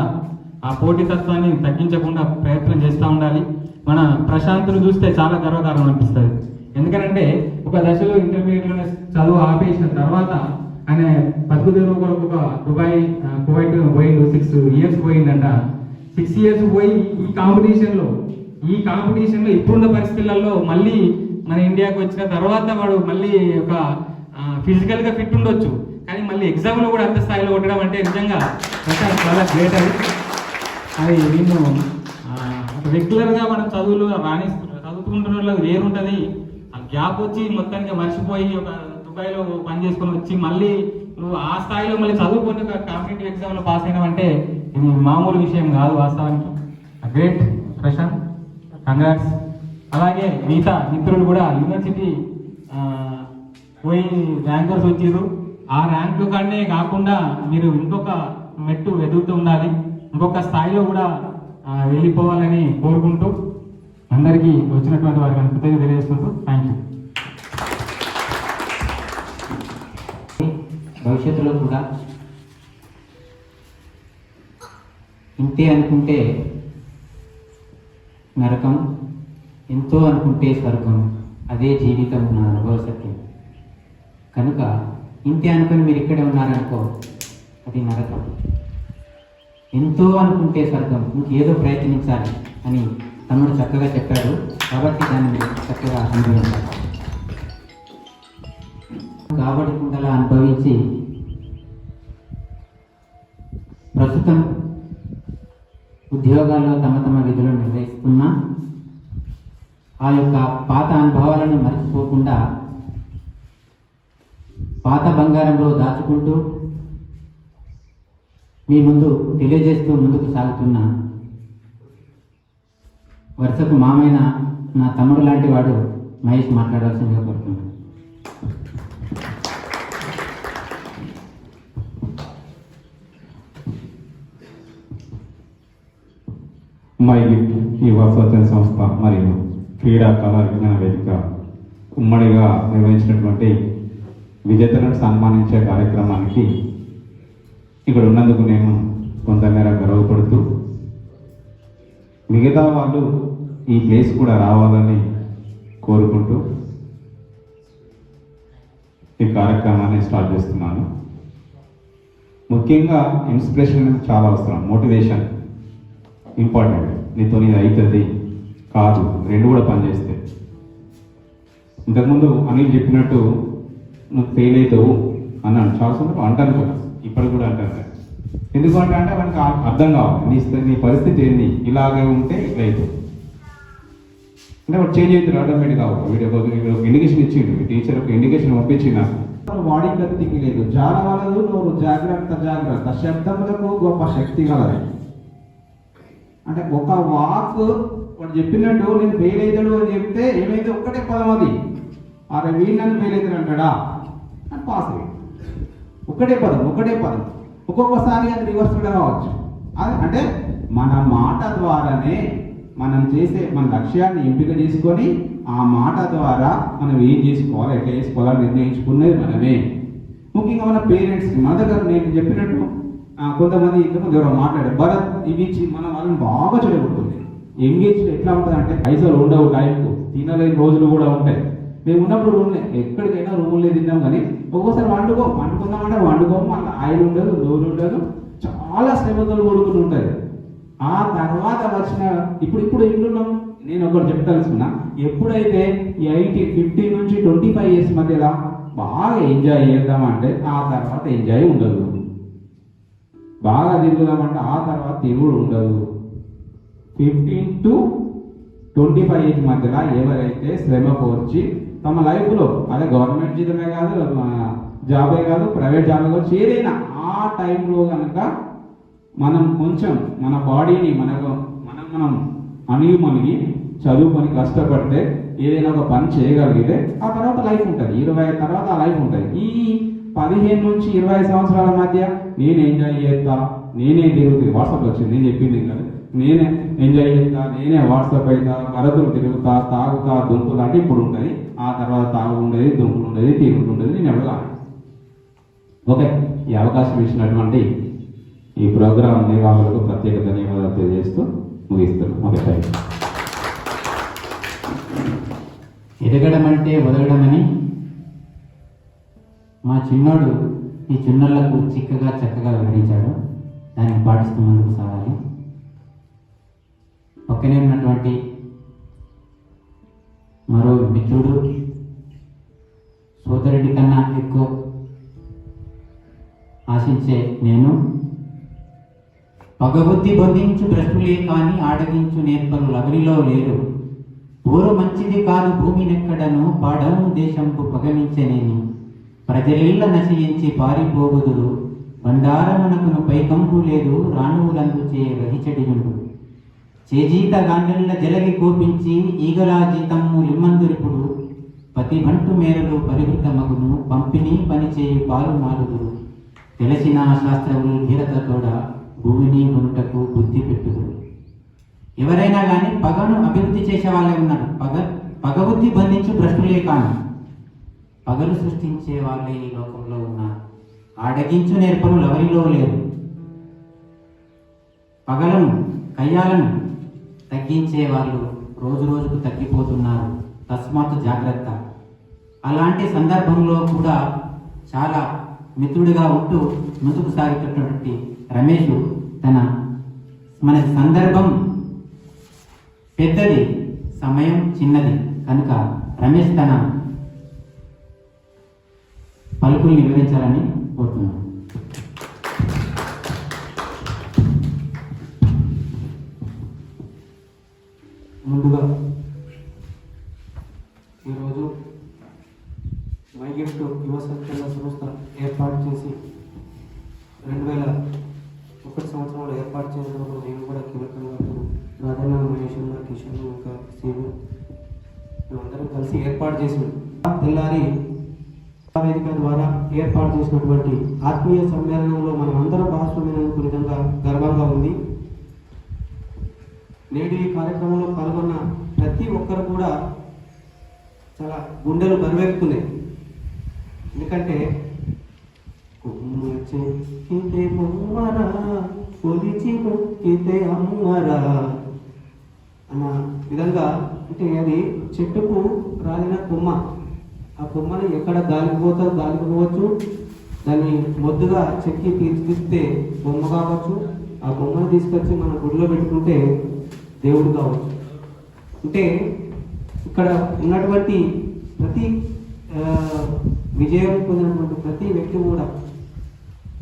[SPEAKER 10] ఆ పోటీతత్వాన్ని తగ్గించకుండా ప్రయత్నం చేస్తూ ఉండాలి. మన ప్రశాంత్ను చూస్తే చాలా గర్వకారణం అనిపిస్తుంది. ఎందుకంటే ఒక దశలో ఇంటర్మీడియట్లో చదువు ఆపేసిన తర్వాత ఆయన బతుకుదేరు కొరకు ఒక కువైట్ పోయిండు, 6 years పోయిందంట. 6 years పోయి ఈ కాంపిటీషన్లో ఇప్పుడున్న పరిస్థితులలో మళ్ళీ మన ఇండియాకి వచ్చిన తర్వాత వాడు మళ్ళీ ఒక ఫిజికల్గా ఫిట్ ఉండొచ్చు, కానీ మళ్ళీ ఎగ్జామ్లో కూడా అంత స్థాయిలో కొట్టడం అంటే నిజంగా చాలా గ్రేట్ అది నేను రెగ్యులర్గా మనం చదువులు చదువుకుంటున్న వాళ్ళకి వేరుంటుంది. ఆ గ్యాప్ వచ్చి మొత్తానికి మర్చిపోయి ఒక దుబాయ్లో పని చేసుకొని వచ్చి మళ్ళీ నువ్వు ఆ స్థాయిలో మళ్ళీ చదువుకొని ఒక కాంపిటేటివ్ ఎగ్జామ్లో పాస్ అయినావంటే ఇది మామూలు విషయం కాదు వాస్తవానికి. Great Prashanth, congrats. అలాగే మిగతా మిత్రులు కూడా యూనివర్సిటీ పోయి ర్యాంకర్స్ వచ్చారు. ఆ ర్యాంకు కానీ కాకుండా మీరు ఇంకొక మెట్టు ఎదుగుతూ ఉండాలి, ఇంకొక స్థాయిలో కూడా వెళ్ళిపోవాలని కోరుకుంటూ అందరికీ వచ్చినటువంటి వారికి కృతజ్ఞతలు తెలియజేసుకుంటూ థ్యాంక్ యూ.
[SPEAKER 9] భవిష్యత్తులో కూడా ఇంతే అనుకుంటే నరకం, ఎంతో అనుకుంటే స్వర్గం, అదే జీవితం నా అనుభవ సత్యం. కనుక ఇంతే అనుకుని మీరు ఇక్కడే ఉన్నారనుకో అది నరకం. ఎంతో అనుకుంటే స్వర్గం, ఇంకేదో ప్రయత్నించాలి అని తమ్ముడు చక్కగా చెప్పాడు. కాబట్టి దాన్ని చక్కగా అనుభవించాలి. కాబట్టి కుండలా అనుభవించి ప్రస్తుతం ఉద్యోగాల్లో తమ తమ విధులు నిర్వహిస్తున్నా ఆ యొక్క పాత అనుభవాలను మర్చిపోకుండా పాత బంగారంలో దాచుకుంటూ మీ ముందు తెలియజేస్తూ ముందుకు సాగుతున్న వరుసకు మామైన నా తమ్ముడు లాంటి వాడు మహేష్ మాట్లాడాల్సిందిగా కోరుతున్నాను.
[SPEAKER 4] మై గిఫ్ట్ యువ స్వచ్ఛంద సంస్థ మరియు క్రీడా కళా విజ్ఞాన వేదిక ఉమ్మడిగా నిర్వహించినటువంటి విజేతలను సన్మానించే కార్యక్రమానికి ఇక్కడ ఉన్నందుకు నేను కొంతమేర గర్వపడుతూ మిగతా వాళ్ళు ఈ ప్లేస్ కూడా రావాలని కోరుకుంటూ ఈ కార్యక్రమాన్ని స్టార్ట్ చేస్తున్నాను. ముఖ్యంగా ఇన్స్పిరేషన్ చాలా అవసరం, మోటివేషన్ ఇంపార్టెంట్. నీతో ఇది అవుతుంది కాదు, రెండు కూడా పనిచేస్తే. ఇంతకుముందు అనిల్ చెప్పినట్టు నువ్వు ఫెయిల్ అవుతావు అన్నాను, చాలా సందర్భం అంటాను కదా, ఇప్పటికి కూడా అంటాను. ఎందుకంటే అంటే మనకి అర్థం కావాలి నీ పరిస్థితి ఏంది, ఇలాగే ఉంటే ఇట్లా అవుతావు అంటే వాడు చేంజ్ అవుతాడు ఆటోమేటిక్ కావాలి. వీడియో ఒక ఇండికేషన్ ఇచ్చిండు, మీ టీచర్ ఒక ఇండికేషన్ పంపించిన
[SPEAKER 1] వాడికి తింగి లేదు. జానవలదు నువ్వు జాగ్రత్త జాగ్రత్త, శబ్దములకు గొప్ప శక్తి కలదు. అంటే ఒక వాక్ వాడు చెప్పినట్టు నేను ఫెయిల్ అవుతాడు అని చెప్తే ఏమైతే ఒక్కటే పదం అది, అరే వీళ్ళు నన్ను ఫెయిల్ అవుతాడు అంటాడా అని పాస్ అయ్యి ఒకటే పదం. ఒక్కొక్కసారి అది రివర్స్ కూడా కావచ్చు. అది అంటే మన మాట ద్వారానే మనం చేసే మన లక్ష్యాన్ని ఎంపిక చేసుకొని ఆ మాట ద్వారా మనం ఏం చేసుకోవాలి, ఎట్లా చేసుకోవాలని నిర్ణయించుకునేది మనమే. ముఖ్యంగా మన పేరెంట్స్కి మన దగ్గర నేను చెప్పినట్టు కొంతమంది ఇంతకుముందు ఎవరో మాట్లాడారు, భరత్ ఇవి ఇచ్చి మన వాళ్ళని బాగా చెడగొడుతుంది. ఎంగేజ్ ఎట్లా ఉంటుంది అంటే పైసలు ఉండవు, టైంకు తినలేని రోజులు కూడా ఉంటాయి. మేము ఉన్నప్పుడు రూమ్లే, ఎక్కడికైనా రూములే తిన్నాం, కానీ ఒక్కోసారి వండుకుందామంటే వండుకోము, మళ్ళీ ఆయిల్ ఉండదు, నూనె ఉండదు, చాలా శ్రమతలు కొడుకుని ఉంటుంది. ఆ తర్వాత వచ్చిన ఇప్పుడు ఇంట్లున్నాం. నేను ఒకటి చెప్తాల్సుకున్నా, ఎప్పుడైతే ఈ 15 నుంచి 25 ఇయర్స్ మధ్యలో బాగా ఎంజాయ్ చేద్దామంటే ఆ తర్వాత ఎంజాయ్ ఉండదు, బాగా తిరుగుదామంటే ఆ తర్వాత తిరుగుడు ఉండదు. 15 to 25 ఏజ్ మధ్యలో ఎవరైతే శ్రమ కోర్చి తమ లైఫ్లో, అదే గవర్నమెంట్ జీతమే కాదు, జాబే కాదు, ప్రైవేట్ జాబే కాదు, ఏదైనా ఆ టైంలో కనుక మనం కొంచెం మన బాడీని మనం అణిగి చదువుకొని కష్టపడితే ఏదైనా ఒక పని చేయగలిగితే ఆ తర్వాత లైఫ్ ఉంటుంది. 20 తర్వాత ఆ లైఫ్ ఉంటుంది. ఈ 15 నుంచి 20 సంవత్సరాల మధ్య నేను ఎంజాయ్ చేస్తా, నేనే తిరుగుతుంది. వాట్సాప్ వచ్చింది, నేను చెప్పింది కదా, నేనే ఎంజాయ్ చేస్తా, నేనే వాట్సాప్ అవుతా, వరదలు తిరుగుతా, తాగుతా, దుంపుతా అంటే ఇప్పుడు ఉంటుంది. ఆ తర్వాత తాగు ఉండేది, దుంపులు ఉండేది, తిరుగుతూ ఉండేది. నేను ఎవరు ఓకే. ఈ అవకాశం ఇచ్చినటువంటి ఈ ప్రోగ్రాం నిర్వాహకులకు ప్రత్యేక ధన్యవాదాలు తెలియజేస్తూ ముగిస్తున్నాను. Okay, thank you.
[SPEAKER 9] ఎదగడం అంటే వదలడమని మా చిన్నోడు ఈ చిన్నోళ్లకు చక్కగా వివరించాడు. దాన్ని పాటిస్తూ ముందుకు సాగాలి. పక్కనే ఉన్నటువంటి మరో మిత్రుడు, సోదరుడి కన్నా ఎక్కువ ఆశించే నేను, పగబుద్ధి బంధించు భ్రష్టులే కాని ఆడగించు నేర్పరు లవరిలో లేరు, పూర్వ మంచిది కాదు భూమి నెక్కడను పాడను దేశంపు పగమించనేని, ప్రజలిళ్ళ నశయించి పారిపోగుదురు, బండారమునకును పైకంపు లేదు రాణువులందు చే రహిచడియుండు, చేజీత గాండ్రెళ్ళ జలగి కోపించి ఈగలా జీతము లిమ్మందురిపుడు, పతి బంటు మేరలు పరిహృత మగును పంపిణీ పనిచేయు పాలు మాలుదురు, తెలిసిన శాస్త్రములు ధీరతతోడ భూమిని గుంటకు బుద్ధి పెట్టుదురు. ఎవరైనా కానీ పగను అభివృద్ధి చేసే వాళ్ళే ఉన్నారు. పగబుద్ధి బంధించు భ్రష్టులే కాని పగలు సృష్టించే వాళ్ళే ఈ లోకంలో ఉన్నారు. ఆడగించు నేర్పరు లవరిలో లేరు. పగలను కయ్యాలను తగ్గించే వాళ్ళు రోజు రోజుకు తగ్గిపోతున్నారు. తస్మాత్ జాగ్రత్త. అలాంటి సందర్భంలో కూడా చాలా మిత్రుడిగా ఉంటూ ముందుకు సాగుతున్నటువంటి రమేష్ మన సందర్భం పెద్దది, సమయం చిన్నది కనుక రమేష్ తన పలుకుల్ని వివరించాలని కోరుతున్నాను.
[SPEAKER 3] ముందుగా ఈరోజు మై గిఫ్ట్ యువ సంక్షేమ సంస్థ ఏర్పాటు చేసి 2001 సంవత్సరంలో ఏర్పాటు చేసినప్పుడు నేను కూడా కీలకంగా రాధన్న, మహేష్, కిషన్, ఇంకా శ్రీను మేమందరం కలిసి ఏర్పాటు చేసినాం. తెల్లారి వేదిక ద్వారా ఏర్పాటు చేసినటువంటి ఆత్మీయ సమ్మేళనంలో మనం అందరం భాగస్వామ్యమైనందుకు నిజంగా గర్వంగా ఉంది. నేడు ఈ కార్యక్రమంలో పాల్గొన్న ప్రతి ఒక్కరు కూడా చాలా గుండెలు బరువెక్కుతున్నాయి. ఎందుకంటే చెక్కితే బొమ్మరా కొలిచి మొక్కితే అమ్మరా అన్న విధంగా, అంటే అది చెట్టుకు రాలిన కొమ్మ. ఆ కొమ్మని ఎక్కడ గాలికి పోవచ్చు, దాన్ని మొద్దుగా చెక్కి తీర్చిదిస్తే బొమ్మ కావచ్చు. ఆ బొమ్మను తీసుకొచ్చి మన గుడిలో పెట్టుకుంటే దేవుడు కావచ్చు. అంటే ఇక్కడ ఉన్నటువంటి ప్రతి విజయం పొందినటువంటి ప్రతి వ్యక్తి కూడా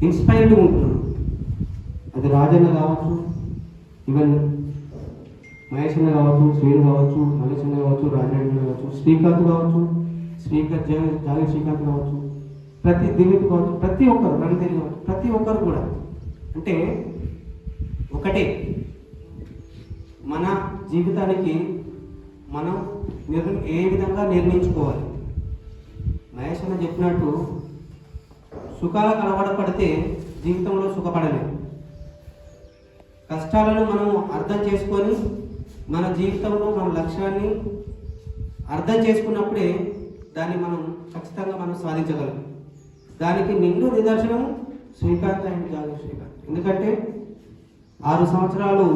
[SPEAKER 3] ఇన్స్పైర్డ్ ఉంటున్నాడు. అది రాజన్న కావచ్చు, ఈవెన్ మహేష్ అన్న కావచ్చు, శ్రీను కావచ్చు, మహేష్ అన్న కావచ్చు, రాజన్న కావచ్చు, శ్రీకాంత్ కావచ్చు, జాగి శ్రీకాంత్ కావచ్చు, దిలీప్ కావచ్చు, ప్రతి ఒక్కరు రణధీర్ కావచ్చు, ప్రతి ఒక్కరు కూడా అంటే ఒకటే, మన జీవితానికి మనం ఏ విధంగా నిర్మించుకోవాలి. మహేష్ అన్న చెప్పినట్టు సుఖాల కలవడపడితే జీవితంలో సుఖపడలేము. కష్టాలను మనం అర్థం చేసుకొని మన జీవితంలో మన లక్ష్యాన్ని అర్థం చేసుకున్నప్పుడే దాన్ని మనం ఖచ్చితంగా మనం సాధించగలం. దానికి నిండు నిదర్శనం శ్రీకాంత్ అండ్ జాగి శ్రీకాంత్. ఎందుకంటే 6 సంవత్సరాలు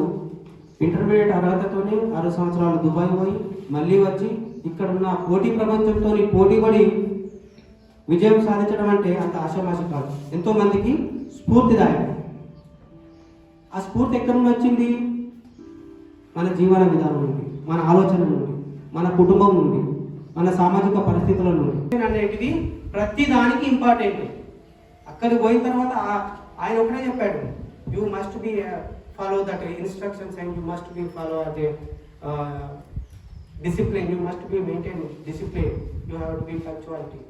[SPEAKER 3] ఇంటర్మీడియట్ అర్హతతోని 6 సంవత్సరాలు దుబాయ్ పోయి మళ్ళీ వచ్చి ఇక్కడున్న పోటీ ప్రపంచంతో పోటీపడి విజయం సాధించడం అంటే అంత ఆశామాషి కాదు. ఎంతో మందికి స్ఫూర్తిదాయకం. ఆ స్ఫూర్తి ఎక్కడి నుండి వచ్చింది? మన జీవన విధానం నుండి, మన ఆలోచన నుండి, మన కుటుంబం నుండి, మన సామాజిక పరిస్థితుల నుండి అనేటివి ప్రతి దానికి ఇంపార్టెంట్. అక్కడికి పోయిన తర్వాత ఆయన ఒకటే చెప్పాడు, you must be follow that instructions and you must be follow the discipline, you must be maintain discipline, you have to be punctuality.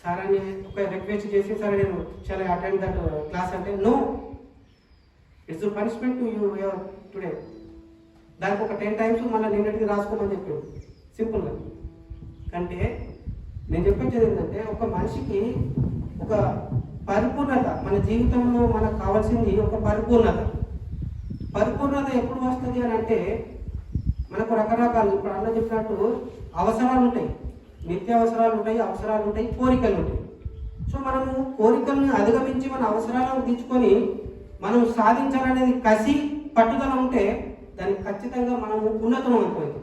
[SPEAKER 3] Sir అని ఒక రిక్వెస్ట్ చేసి, సరే నేను చాలా అటెండ్ దట్ క్లాస్ అంటే, no, it's punishment to you today. దానికి ఒక 10 times మళ్ళీ నిన్నటికి రాసుకోమని చెప్పాడు సింపుల్గా. అంటే నేను చెప్పేది ఏంటంటే, ఒక మనిషికి ఒక పరిపూర్ణత, మన జీవితంలో మనకు కావాల్సింది ఒక పరిపూర్ణత. పరిపూర్ణత ఎప్పుడు వస్తుంది అని అంటే, మనకు రకరకాలు, ఇప్పుడు అన్న చెప్పినట్టు అవసరాలు ఉంటాయి, నిత్య అవసరాలు ఉంటాయి, అవసరాలు ఉంటాయి, కోరికలు ఉంటాయి. సో మనము కోరికలను అధిగమించి మన అవసరాలను తీర్చుకొని మనం సాధించాలనేది కసి, పట్టుదల ఉంటే దానికి ఖచ్చితంగా మనము ఉన్నతం అయిపోయింది.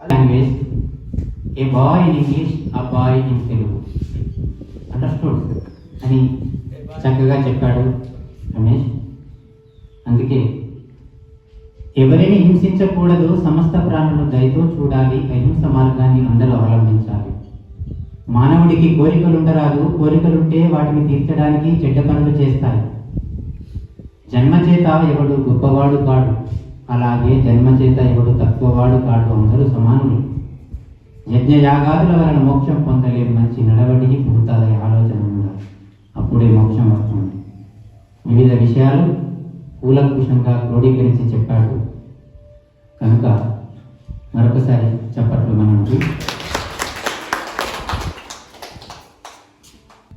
[SPEAKER 9] Language A boy in English, ఆ బాయ్ ఇన్ తెలుగు అండర్స్టూడ్ అని చక్కగా చెప్పాడు రమేష్. అందుకే ఎవరిని హింసించకూడదు, సమస్త ప్రాణులను దయతో చూడాలి, అహింస మార్గాన్ని అందరూ అవలంబించాలి. మానవుడికి కోరికలుండరాదు, కోరికలుంటే వాటిని తీర్చడానికి చెడ్డ పనులు చేస్తాయి. జన్మచేత ఎవడు గొప్పవాడు కాడు, అలాగే జన్మచేత ఎవడు తక్కువవాడు కాడు, అందరూ సమానులు. యజ్ఞయాగాదుల వలన మోక్షం పొందలేం, మంచి నడవడికి భూతాదయ ఆలోచన ఉండాలి, అప్పుడే మోక్షం వస్తుంది. వివిధ విషయాలు కూలంకుషంగా క్రోడీకరించి చెప్పాడు కనుక మరొకసారి చప్పట్లు మనకి.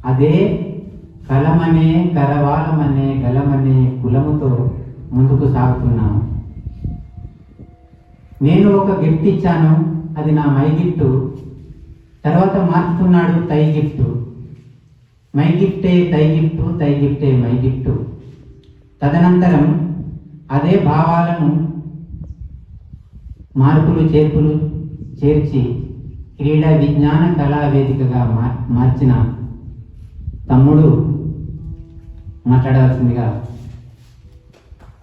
[SPEAKER 9] అదే కలమనే కరవాలమనే గలమనే కులముతో ముందుకు సాగుతున్నాము. నేను ఒక గిఫ్ట్ ఇచ్చాను, అది నా మై గిఫ్ట్. తర్వాత మార్చుతున్నాడు తై గిఫ్ట్. మై గిఫ్టే తై గిఫ్ట్, తై గిఫ్టే మై గిఫ్ట్. తదనంతరం అదే భావాలను మార్పులు చేర్పులు చేర్చి క్రీడా విజ్ఞాన కళా వేదికగా మార్చిన తమ్ముడు మాట్లాడవలసిందిగా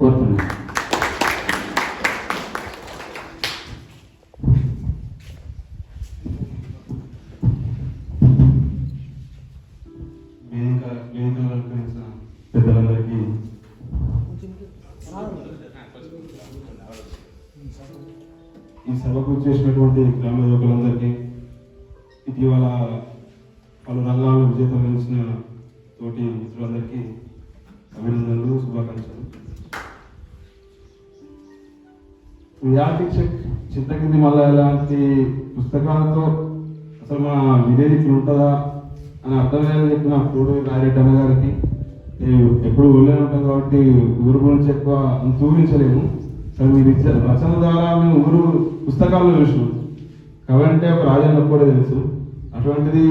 [SPEAKER 9] కోరుతున్నాను.
[SPEAKER 4] పెద్దలందరికీ ఈ సభకు చేసినటువంటి గ్రామ యువకులందరికీ, ఇటీవల పలు రంగాల్లో విజేతలు నిలిచిన తోటి మిత్రులందరికీ అభినందనలు, శుభాకాంక్షలు. రియాలిటీ చెక్ చింతకింది మళ్ళీ ఇలాంటి పుస్తకాలతో అసలు మా విలేజ్ ఇట్లా ఉంటుందా అని అర్థమయ్యేలా చెప్పిన కోడి రాయరెడ్డి అన్న గారికి, ఎప్పుడు ఊళ్ళో ఉంటాం కాబట్టి ఊరు గురించి ఎక్కువ అంత ఊహించలేము. కానీ మీరు ఇచ్చే రచన ద్వారా మేము ఊరు పుస్తకాల్లో చూసినాం. కవి అంటే ఒక రాజన్న కూడా తెలుసు, అటువంటిది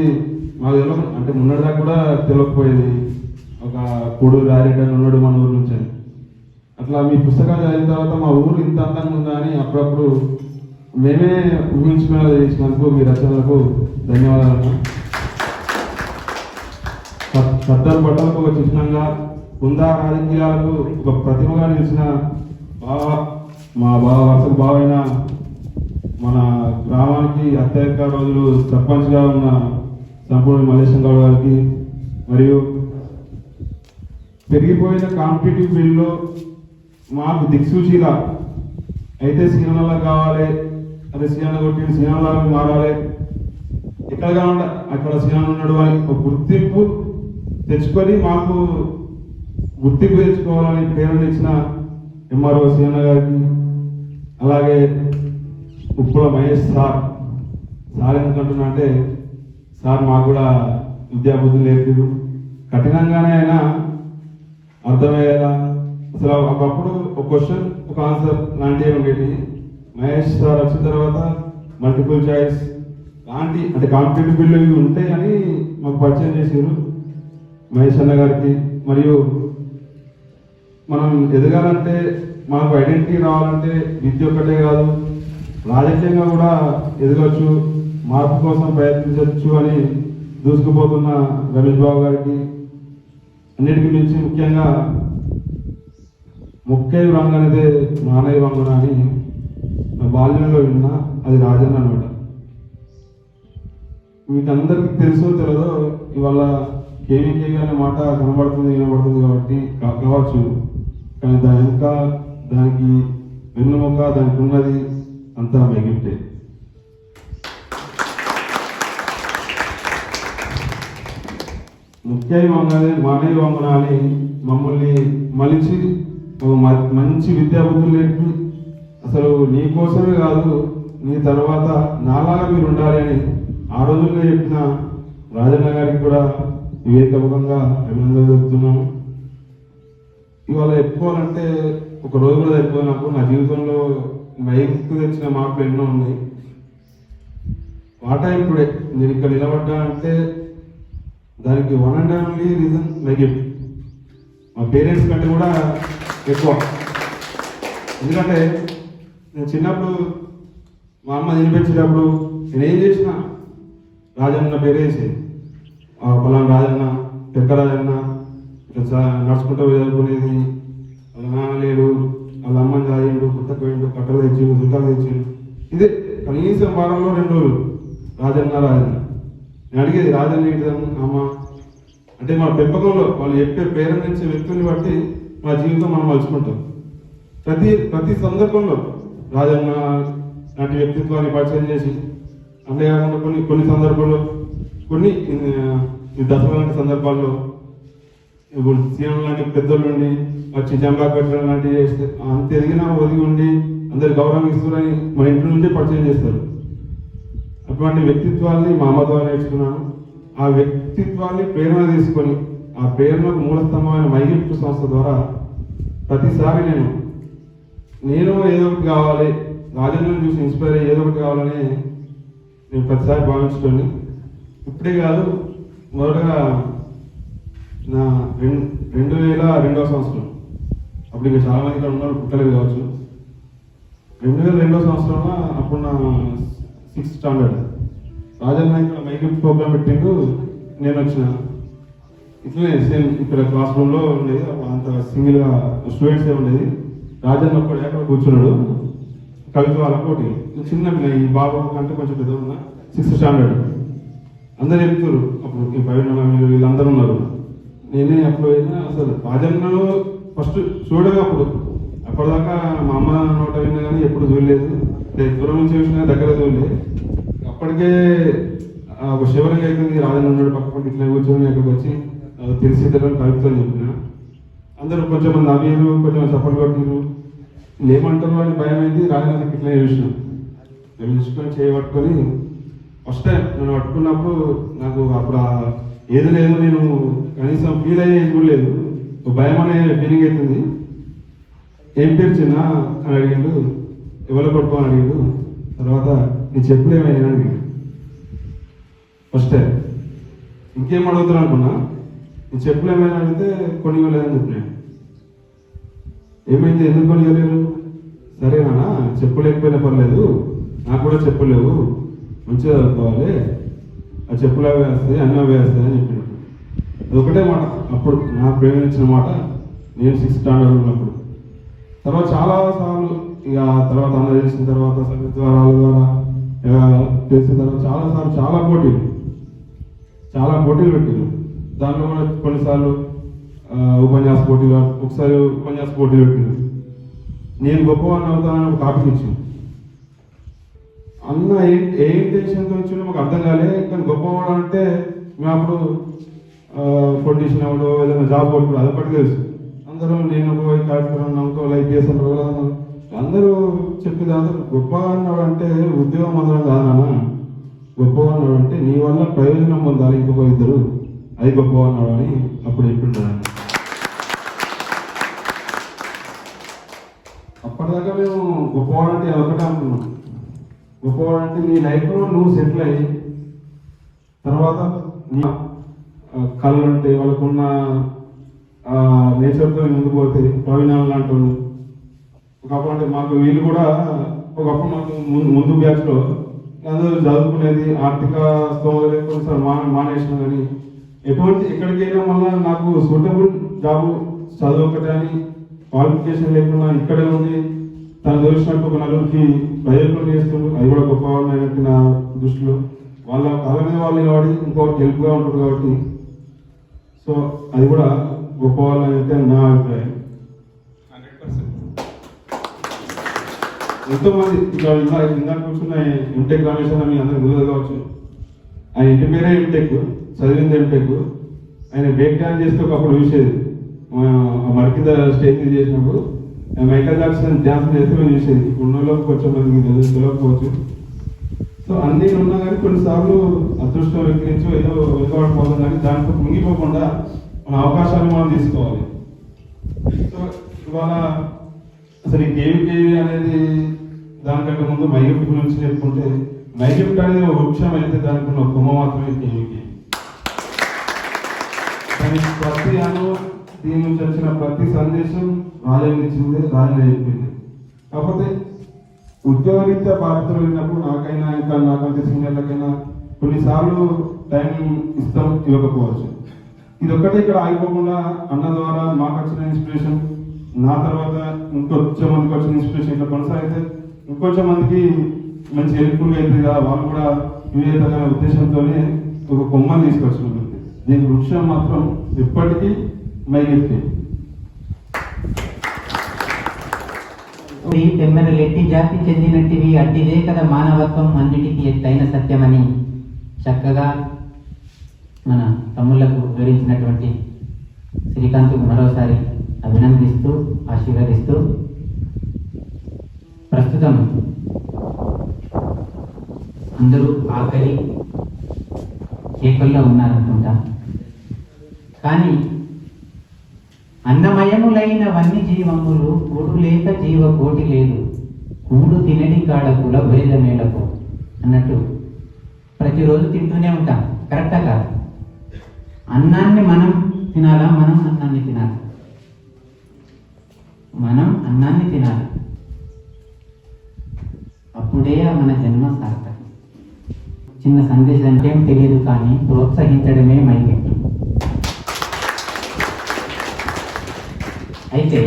[SPEAKER 4] మాకు తెలియదు. అంటే మొన్నటిదాకా కూడా తెలియకపోయేది ఒక కోడూరు రాయరెడ్డి అని ఉన్నాడు మన ఊరు నుంచి అని. అట్లా మీ పుస్తకాలు చదివిన తర్వాత మా ఊరు ఇంత అందంగా ఉందా అని అప్పుడప్పుడు మేమే ఊహించుకునేలా చేసినందుకు మీ రచనలకు ధన్యవాదాలు. సర్దార్ పటేల్కు ఒక చిహ్నంగా, కుందా రాజకీయాలకు ఒక ప్రతిభగా నిలిచిన మా వరుసకు బావైన మన గ్రామానికి అత్యధిక రోజులు సర్పంచ్గా ఉన్న సంపూర్ణ మల్లేశం గౌడ్ గారికి, మరియు పెరిగిపోయిన కాంపిటేటివ్ ఫీల్డ్లో మాకు దిక్సూచిగా అయితే సీనలా కావాలి, అదే సీనల కొట్టి సీనలాగా మారాలి, ఎక్కడ కావాలంటే అక్కడ సీనలు ఉన్నాడు అని ఒక గుర్తింపు తెచ్చుకొని మాకు గుర్తింపు తెచ్చుకోవాలని పేరు ఇచ్చిన ఎంఆర్ఓ సీన గారికి, అలాగే ఉప్పుల మహేష్ సార్ ఎందుకంటున్నా అంటే సార్ మాకు కూడా విద్యాబుద్ధులు నేర్పారు. కఠినంగానే అయినా అర్థమయ్యేలా, అసలు ఒకప్పుడు ఒక క్వశ్చన్ ఒక ఆన్సర్ లాంటివి ఉండేవి. మహేష్ సార్ వచ్చిన తర్వాత మల్టిపుల్ చాయిస్ లాంటి అంటే కాంపిటేటివ్ ఫీల్డ్ ఉంటాయి అని మాకు పరిచయం చేశారు మహేష్ అన్న గారికి. మరియు మనం ఎదగాలంటే, మనకు ఐడెంటిటీ రావాలంటే విద్య ఒక్కటే కాదు, రాజకీయంగా కూడా ఎదగచ్చు, మార్పు కోసం ప్రయత్నించవచ్చు అని దూసుకుపోతున్న రమేష్ బాబు గారికి, అన్నిటికీ మించి ముఖ్యంగా ముఖ్య రంగు అనేది నానయ్య వంగన అని నా బాల్యంలో విన్నా, అది రాజన్న అనమాట. మీకు అందరికీ తెలుసో తెలియదో ఇవాళ కేవీకే అనే మాట వినబడుతుంది కాబట్టి కావచ్చు, కానీ దాని ఇంకా దానికి వెన్నుముక దానికి ఉన్నది అంతా మిగిలితే. ముఖ్య మానవ వంగన అని మమ్మల్ని మలిచి మంచి విద్యాబుద్ధులు నేర్పి, అసలు నీ కోసమే కాదు నీ తర్వాత నాలాగా మీరు ఉండాలి అని ఆ రోజుల్లో చెప్పిన రాజన్న గారికి కూడా వివేకముఖంగా అభినందనలు చెప్తున్నాము. ఇవాళ చెప్పుకోవాలంటే ఒక రోజు కూడా ఎక్కువ నాకు నా జీవితంలో మైకు తెచ్చిన మార్పులు ఎన్నో ఉన్నాయి. వాటా ఇప్పుడే నేను ఇక్కడ నిలబడ్డానంటే దానికి one and only reason my gift. మా పేరెంట్స్ కంటే కూడా ఎక్కువ. ఎందుకంటే నేను చిన్నప్పుడు మా అమ్మ తినిపించేటప్పుడు నేనేం చేసిన రాజన్న పేరేసి పలానా రాజన్న పెక్క రాజన్న ఇట్లా నడుచుకుంటూ చదువుకునేది, వాళ్ళ నాన్న లేడు వాళ్ళ అమ్మని చదివిండు, కొత్తకు పోయిండు, కట్టలు తెచ్చిండు, దుకాలు తెచ్చిండు. ఇదే కనీసం వారంలో 2 రోజులు రాజన్న. నేను అడిగేది రాజన్న ఏంటిదమ్మ అమ్మ అంటే మన పెంపకంలో వాళ్ళు చెప్పే ప్రేరేపించే వ్యక్తుల్ని బట్టి మన జీవితం మనం మలుచుకుంటాం. ప్రతి సందర్భంలో రాజన్న లాంటి వ్యక్తిత్వాన్ని పరిచయం చేసి, అంతేకాకుండా కొన్ని సందర్భాల్లో కొన్ని దసరా లాంటి సందర్భాల్లో ఇప్పుడు సీఎం లాంటి పెద్దోళ్ళు ఉండి వచ్చి జంబా పెట్టడం లాంటివి చేస్తే అంత ఎదిగినా ఒదిగి ఉండి అందరు గౌరవం ఇస్తున్నారని మన ఇంటి నుంచే పరిచయం చేస్తారు. అటువంటి వ్యక్తిత్వాన్ని మా అమ్మ ద్వారా నేర్చుకున్నాను. ఆ వ్యక్తిత్వాన్ని ప్రేరణ తీసుకొని ఆ ప్రేరణకు మూలస్తంభమైన మైగిఫ్ట్ సంస్థ ద్వారా ప్రతిసారి నేను ఏదో ఒకటి కావాలి, రాజన్నను చూసి ఇన్స్పైర్ అయ్యి ఏదో ఒకటి కావాలని నేను ప్రతిసారి భావించుకొని ఇప్పుడే కాదు, మొదటగా నా 2002వ సంవత్సరం, అప్పుడు ఇంకా చాలా మంది ఇక్కడ ఉన్నారు, పుట్టలేదు కావచ్చు. 2002వ సంవత్సరంలో అప్పుడు నా 6th స్టాండర్డ్ రాజన్న ఇక్కడ మైగిఫ్ట్ ప్రోగ్రామ్ పెట్టిండు. నేను వచ్చిన ఇట్లనే సేమ్ ఇక్కడ క్లాస్ రూమ్లో ఉండేది, అంత సింగిల్గా స్టూడెంట్స్ ఏ ఉండేది. రాజన్న ఒక్కడే అక్కడ కూర్చున్నాడు. కవిత వాళ్ళ పోటీ చిన్న ఈ బాబు కంటే కొంచెం పెద్ద ఉన్నా 6th స్టాండర్డ్. అందరు చెప్తారు అప్పుడు ఈ పైన వీళ్ళందరూ ఉన్నారు. నేనే అప్పుడు అయినా అసలు రాజన్నను ఫస్ట్ చూడగా అప్పటిదాకా మా అమ్మ నోట విన్నా కానీ ఎప్పుడు చూడలేదు, దూరం నుంచి చూసినా దగ్గర చూడలేదు. అప్పటికే ఒక శివరంగా అవుతుంది, రాజన్న ఉన్నాడు పక్క ఇట్లా కూర్చొని అక్కడికి వచ్చి తెలిసి కలుపుతాను చెప్పిన. అందరూ కొంచెం మంది నవ్వారు, కొంచెం చప్పలు కొట్టారు. ఏమంటారు అని భయం అయింది. రాజన్నకి ఇట్లా చూసినాం, చూసుకొని చేయబట్టుకొని ఫస్ట్ టైం నేను పట్టుకున్నప్పుడు నాకు అప్పుడు ఏది లేదు, నేను కనీసం ఫీల్ అయ్యేది కూడా లేదు, ఒక భయం అనే ఫీలింగ్ అవుతుంది. ఏం పేరు చిన్న అని అడిగాడు, ఎవరు పట్టుకో అని అడిగాడు. తర్వాత నీ చెప్పులు ఏమైనా అడిగాడు. ఫస్ట్ టైం ఇంకేం అడుగుతాను అనుకున్నా, నీ చెప్పులు ఏమైనా అడిగితే కొని ఇవ్వలేదని చెప్పినాడు. ఏమైంది, ఎందుకు కొని ఇవ్వలేరు? సరేనా, చెప్పులు లేకపోయినా పర్లేదు, నాకు కూడా చెప్పులు లేవు, మంచిగా చదువుకోవాలి, ఆ చెప్పులు అవి వేస్తాయి, అన్నీ అవి వేస్తాయి అని చెప్పినట్టు. అది ఒకటే మాట అప్పుడు నాకు ప్రేమించిన మాట, నేను 6th స్టాండర్డ్ ఉన్నప్పుడు. తర్వాత చాలాసార్లు ఇక తర్వాత అన్న చేసిన తర్వాత సంగీత ద్వారాల ద్వారా తెలిసిన తర్వాత చాలాసార్లు చాలా పోటీలు పెట్టారు. దాంట్లో కూడా కొన్నిసార్లు ఉపన్యాస పోటీలు, ఒకసారి ఉపన్యాస పోటీలు పెట్టారు. నేను గొప్పవాడిని అవుతానని ఒక టాపిక్ ఇచ్చింది. అన్న ఏ ఇంటెన్షన్తో వచ్చిందో మాకు అర్థం కాలే, కానీ గొప్పవాడు అంటే మేము అప్పుడు పొలిటీషియన్ అవ్వడు, ఏదైనా జాబ్ కొట్టు అదొకటి తెలుసు. అందరూ నేను కార్యక్రమం నమ్ముకోవాలి, IPS అన్నారు, అందరూ చెప్పేది అందరూ గొప్ప అన్నాడు అంటే ఉద్యోగం అందరం కాదన్నా, గొప్ప అన్నాడు అంటే నీ వల్ల ప్రయోజనం పొందాలి ఇంకొక ఇద్దరు, అది గొప్ప అన్నాడు అని అప్పుడు చెప్పింటాను. అప్పటిదాకా మేము గొప్పవాడు అంటే అదొకటే అనుకున్నాం. గొప్పవాడు అంటే నీ లైఫ్లో నువ్వు సెటిల్ అయ్యి తర్వాత నీ కళ్ళు అంటే వాళ్ళకున్న నేచర్తో ముందుకు పోతే ప్రవీణాలు లాంటి వాళ్ళు ఒకప్పుడు అంటే మాకు వీళ్ళు కూడా ఒకప్పుడు మాకు ముందు బ్యాచ్లో అందరూ చదువుకునేది ఆర్థిక స్తోమత కొన్నిసార్లు మానేసిన కానీ ఎక్కడికైనా మళ్ళీ నాకు సూటబుల్ జాబ్ చదువు ఒకటే అని క్వాలిఫికేషన్ లేకుండా ఇక్కడే ఉంది తను తెలిసినట్టు ఒక నలుగురికి ప్రయోజనం చేస్తుంది. అది కూడా గొప్పవాళ్ళు అయినట్టు నా దృష్టిలో వాళ్ళ కళ మీద వాళ్ళు నిలబడి ఇంకొకటి హెల్ప్గా ఉంటుంది కాబట్టి, సో అది కూడా గొప్పవాళ్ళు అయితే నా అభిప్రాయం. 100% ఎంతోమంది ఇందాక కూర్చున్న ఎంటెక్ రమేష్ అని మీ అందరికి తెలియదు కావచ్చు. ఆయన ఇంటి పేరే ఎంటెక్, చదివింది ఎంటెక్. ఆయన బ్రేక్ డాన్స్ చేస్తే ఒకప్పుడు చూసేది, మడి కింద స్టేజ్ మీద చేసినప్పుడు మైకల్ జాక్సన్ డ్యాన్స్ చేస్తే మేము చూసేది. ఇప్పుడు కొంచెం మందికి తెలియకపోవచ్చు. సో అన్నీ ఉన్నా కానీ కొన్నిసార్లు అదృష్టం వెక్కిరించో ఏదో వెనుకబడిపోతాం, కానీ దాంట్లో మునిగిపోకుండా మన అవకాశాలు మనం తీసుకోవాలి. సో ఇవాళ అసలు ఈ కేవీ అనేది దానికంటే ముందు మైగిఫ్ట్ గురించి చెప్పుకుంటే, మైగిఫ్ట్ అనేది ఒక వృక్షం అయితే దానికి ఉన్న కొమ్మ మాత్రమే కేవీకి. ప్రతి దీని నుంచి వచ్చిన ప్రతి సందేశం రాజన్న ఇచ్చింది, రాజన్న చెప్పింది. కాకపోతే ఉద్యోగరీత్యా బాధ్యతలు వెళ్ళినప్పుడు నాకైనా ఇంకా నాకంటే సీనియర్లకైనా కొన్నిసార్లు టైం ఇస్తాం, ఇవ్వకపోవచ్చు. ఇది ఒక్కటే ఇక్కడ ఆగిపోకుండా అన్న ద్వారా మాకు వచ్చిన ఇన్స్పిరేషన్ నా తర్వాత ఇంకొంచెం మందికి వచ్చిన ఇన్స్పిరేషన్ ఇట్లా కొనసాగితే ఇంకొంచెం మందికి మంచి హెల్ప్ఫుల్గా అవుతుంది కదా, వాళ్ళు కూడా వివేకమైన ఉద్దేశంతోనే ఒక కొమ్మని తీసుకొచ్చింది. దీని వృక్షం మాత్రం ఎప్పటికీ మైగెత్తే.
[SPEAKER 9] తెమ్మెరలెట్టి జాతి చెందినట్టివి అట్టిదే కదా మానవత్వం అన్నిటికీ ఎత్తైన సత్యమని చక్కగా మన తమ్ముళ్లకు వివరించినటువంటి శ్రీకాంత్కు మరోసారి అభినందిస్తూ ఆశీర్వదిస్తూ, ప్రస్తుతం అందరూ ఆకలి కేకల్లో ఉన్నారనుకుంటా. కానీ అన్నమయములైన వన్య జీవములు కూడు లేక జీవ కోటి లేదు, కూడు తినడి కాడ కుల భేదమేళకు అన్నట్టు ప్రతిరోజు తింటూనే ఉంటాం. కరెక్టా కాదు? అన్నాన్ని మనం తినాలా? మనం అన్నాన్ని తినాలి. మనం అన్నాన్ని తినాలి, అప్పుడే మన జన్మ సార్థకం. చిన్న సందేశం అంటే ఏం తెలియదు, కానీ ప్రోత్సహించడమే మైకెట్టు. అయితే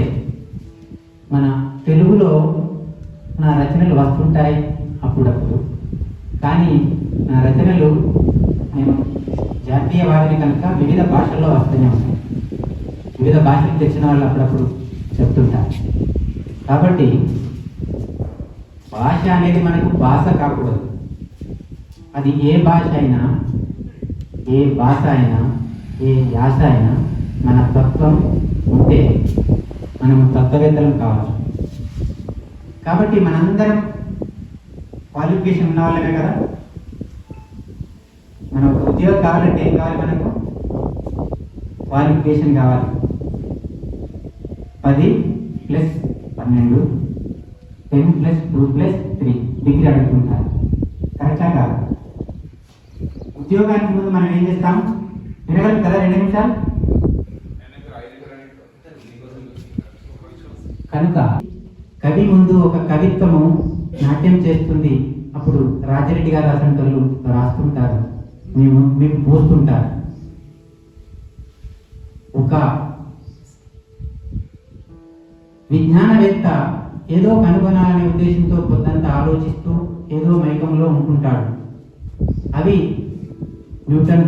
[SPEAKER 9] మన తెలుగులో నా రచనలు వస్తుంటాయి అప్పుడప్పుడు, కానీ నా రచనలు నేను జాతీయవాదిని కనుక వివిధ భాషల్లో వస్తూనే ఉంటాయి. వివిధ భాషలు తెచ్చిన వాళ్ళు అప్పుడప్పుడు చెప్తుంటారు. కాబట్టి భాష అనేది మనకు భాష కాకూడదు. అది ఏ భాష అయినా, ఏ భాష అయినా, ఏ యాస అయినా మన తత్వం ఉంటే మనం తత్వవేత్తలం కావాలి. కాబట్టి మనందరం క్వాలిఫికేషన్ ఉన్న వాళ్ళమే కదా. మనం ఒక ఉద్యోగం కావాలంటే ఏం కావాలి? మనకు క్వాలిఫికేషన్ కావాలి. 10 + 12 10 + 2 + 3 డిగ్రీ అడుగుతుంటారు. కరెక్టా కాదు? ఉద్యోగానికి ముందు మనం ఏం చేస్తాం? వినగలం కదా 2 నిమిషాలు. కనుక కవి ముందు ఒక కవిత్వము నాట్యం చేస్తుంది. అప్పుడు రాజిరెడ్డి గారు అసంటోళ్ళు రాస్తుంటారు, మీకు పోస్తుంటారు. ఒక విజ్ఞానవేత్త ఏదో కనుగొనాలనే ఉద్దేశంతో పొద్దంతా ఆలోచిస్తూ ఏదో మైకంలో ఉంటుంటాడు. అవి న్యూటన్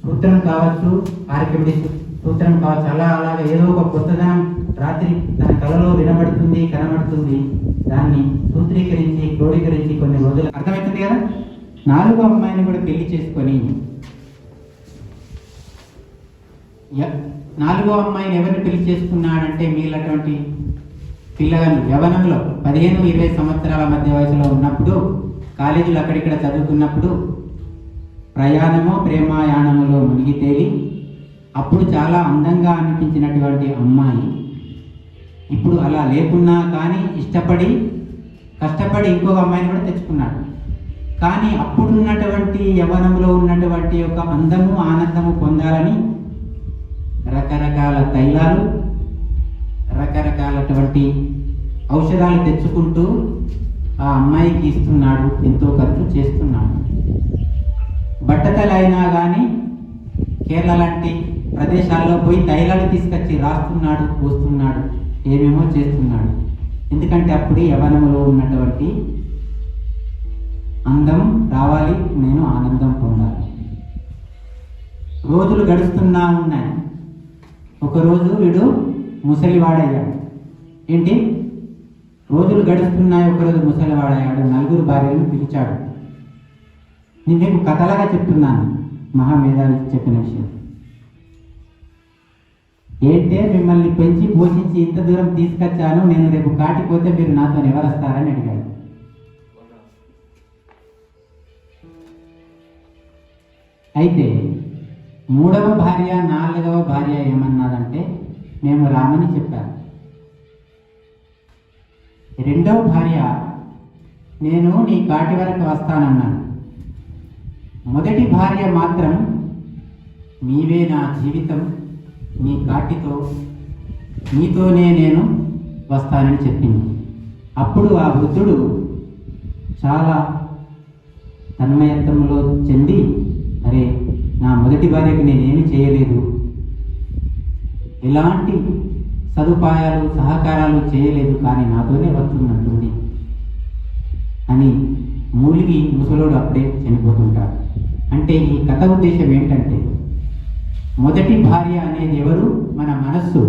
[SPEAKER 9] సూత్రం కావచ్చు, ఆర్కిమిడిస్ సూత్రం కావచ్చు, అలాగే ఏదో ఒక కొత్తదనం రాత్రి తన కళలో వినబడుతుంది, కనబడుతుంది. దాన్ని సూత్రీకరించి క్రోడీకరించి కొన్ని రోజులు అర్థమవుతుంది కదా. 4వ అమ్మాయిని కూడా పెళ్లి చేసుకొని 4వ అమ్మాయిని ఎవరిని పెళ్లి చేసుకున్నాడంటే మీలటువంటి పిల్లగాళ్ళు యవ్వనంలో 15-20 సంవత్సరాల మధ్య వయసులో ఉన్నప్పుడు, కాలేజీలు అక్కడిక్కడ చదువుకున్నప్పుడు ప్రయాణమో ప్రేమాయాణములో మునిగి తేలి అప్పుడు చాలా అందంగా అనిపించినటువంటి అమ్మాయి ఇప్పుడు అలా లేకున్నా కానీ ఇష్టపడి కష్టపడి ఇంకొక అమ్మాయిని కూడా తెచ్చుకున్నాడు. కానీ అప్పుడున్నటువంటి యవ్వనంలో ఉన్నటువంటి ఒక అందము ఆనందము పొందాలని రకరకాల తైలాలు, రకరకాలటువంటి ఔషధాలు తెచ్చుకుంటూ ఆ అమ్మాయికి ఇస్తున్నాడు, ఎంతో ఖర్చు చేస్తున్నాడు. బట్టతల అయినా కానీ కేరళ లాంటి ప్రదేశాల్లో పోయి తైలాలు తీసుకొచ్చి రాస్తున్నాడు, పోస్తున్నాడు, ఏమేమో చేస్తున్నాడు. ఎందుకంటే అప్పుడు యవ్వనంలో ఉన్నటువంటి అందం రావాలి, నేను ఆనందం పొందాలి. రోజులు గడుస్తున్నా ఉన్నాయి. ఒకరోజు వీడు ముసలివాడయ్యాడు. ఏంటి? రోజులు గడుస్తున్నాయి, ఒకరోజు ముసలివాడయ్యాడు. 4 భార్యలను పిలిచాడు. నేను మీకు కథలాగా చెప్తున్నాను, మహామేధావి చెప్పిన విషయం. ఏంటే మిమ్మల్ని పెంచి పోషించి ఇంత దూరం తీసుకొచ్చాను, నేను రేపు కాటిపోతే మీరు నాతో ఎవరు వస్తారని అడిగాడు. అయితే 3వ భార్య 4వ భార్య ఏమన్నదంటే మేము రామని చెప్పారు. 2వ భార్య నేను నీ కాటి వరకు వస్తానన్నాను. మొదటి భార్య మాత్రం నీవే నా జీవితం, నీ కాటితో నీతోనే నేను వస్తానని చెప్పింది. అప్పుడు ఆ వృద్ధుడు చాలా తన్మయత్వంలో చెంది, అరే నా మొదటి భార్యకు నేనేమి చేయలేదు, ఎలాంటి సదుపాయాలు సహకారాలు చేయలేదు, కానీ నాతోనే వస్తుందంటుంది అని మూలిగి ముసలోడు అప్పుడే చనిపోతుంటాడు. అంటే ఈ కథ ఉద్దేశం ఏంటంటే, మొదటి భార్య అనేది ఎవరు? మన మనస్సు,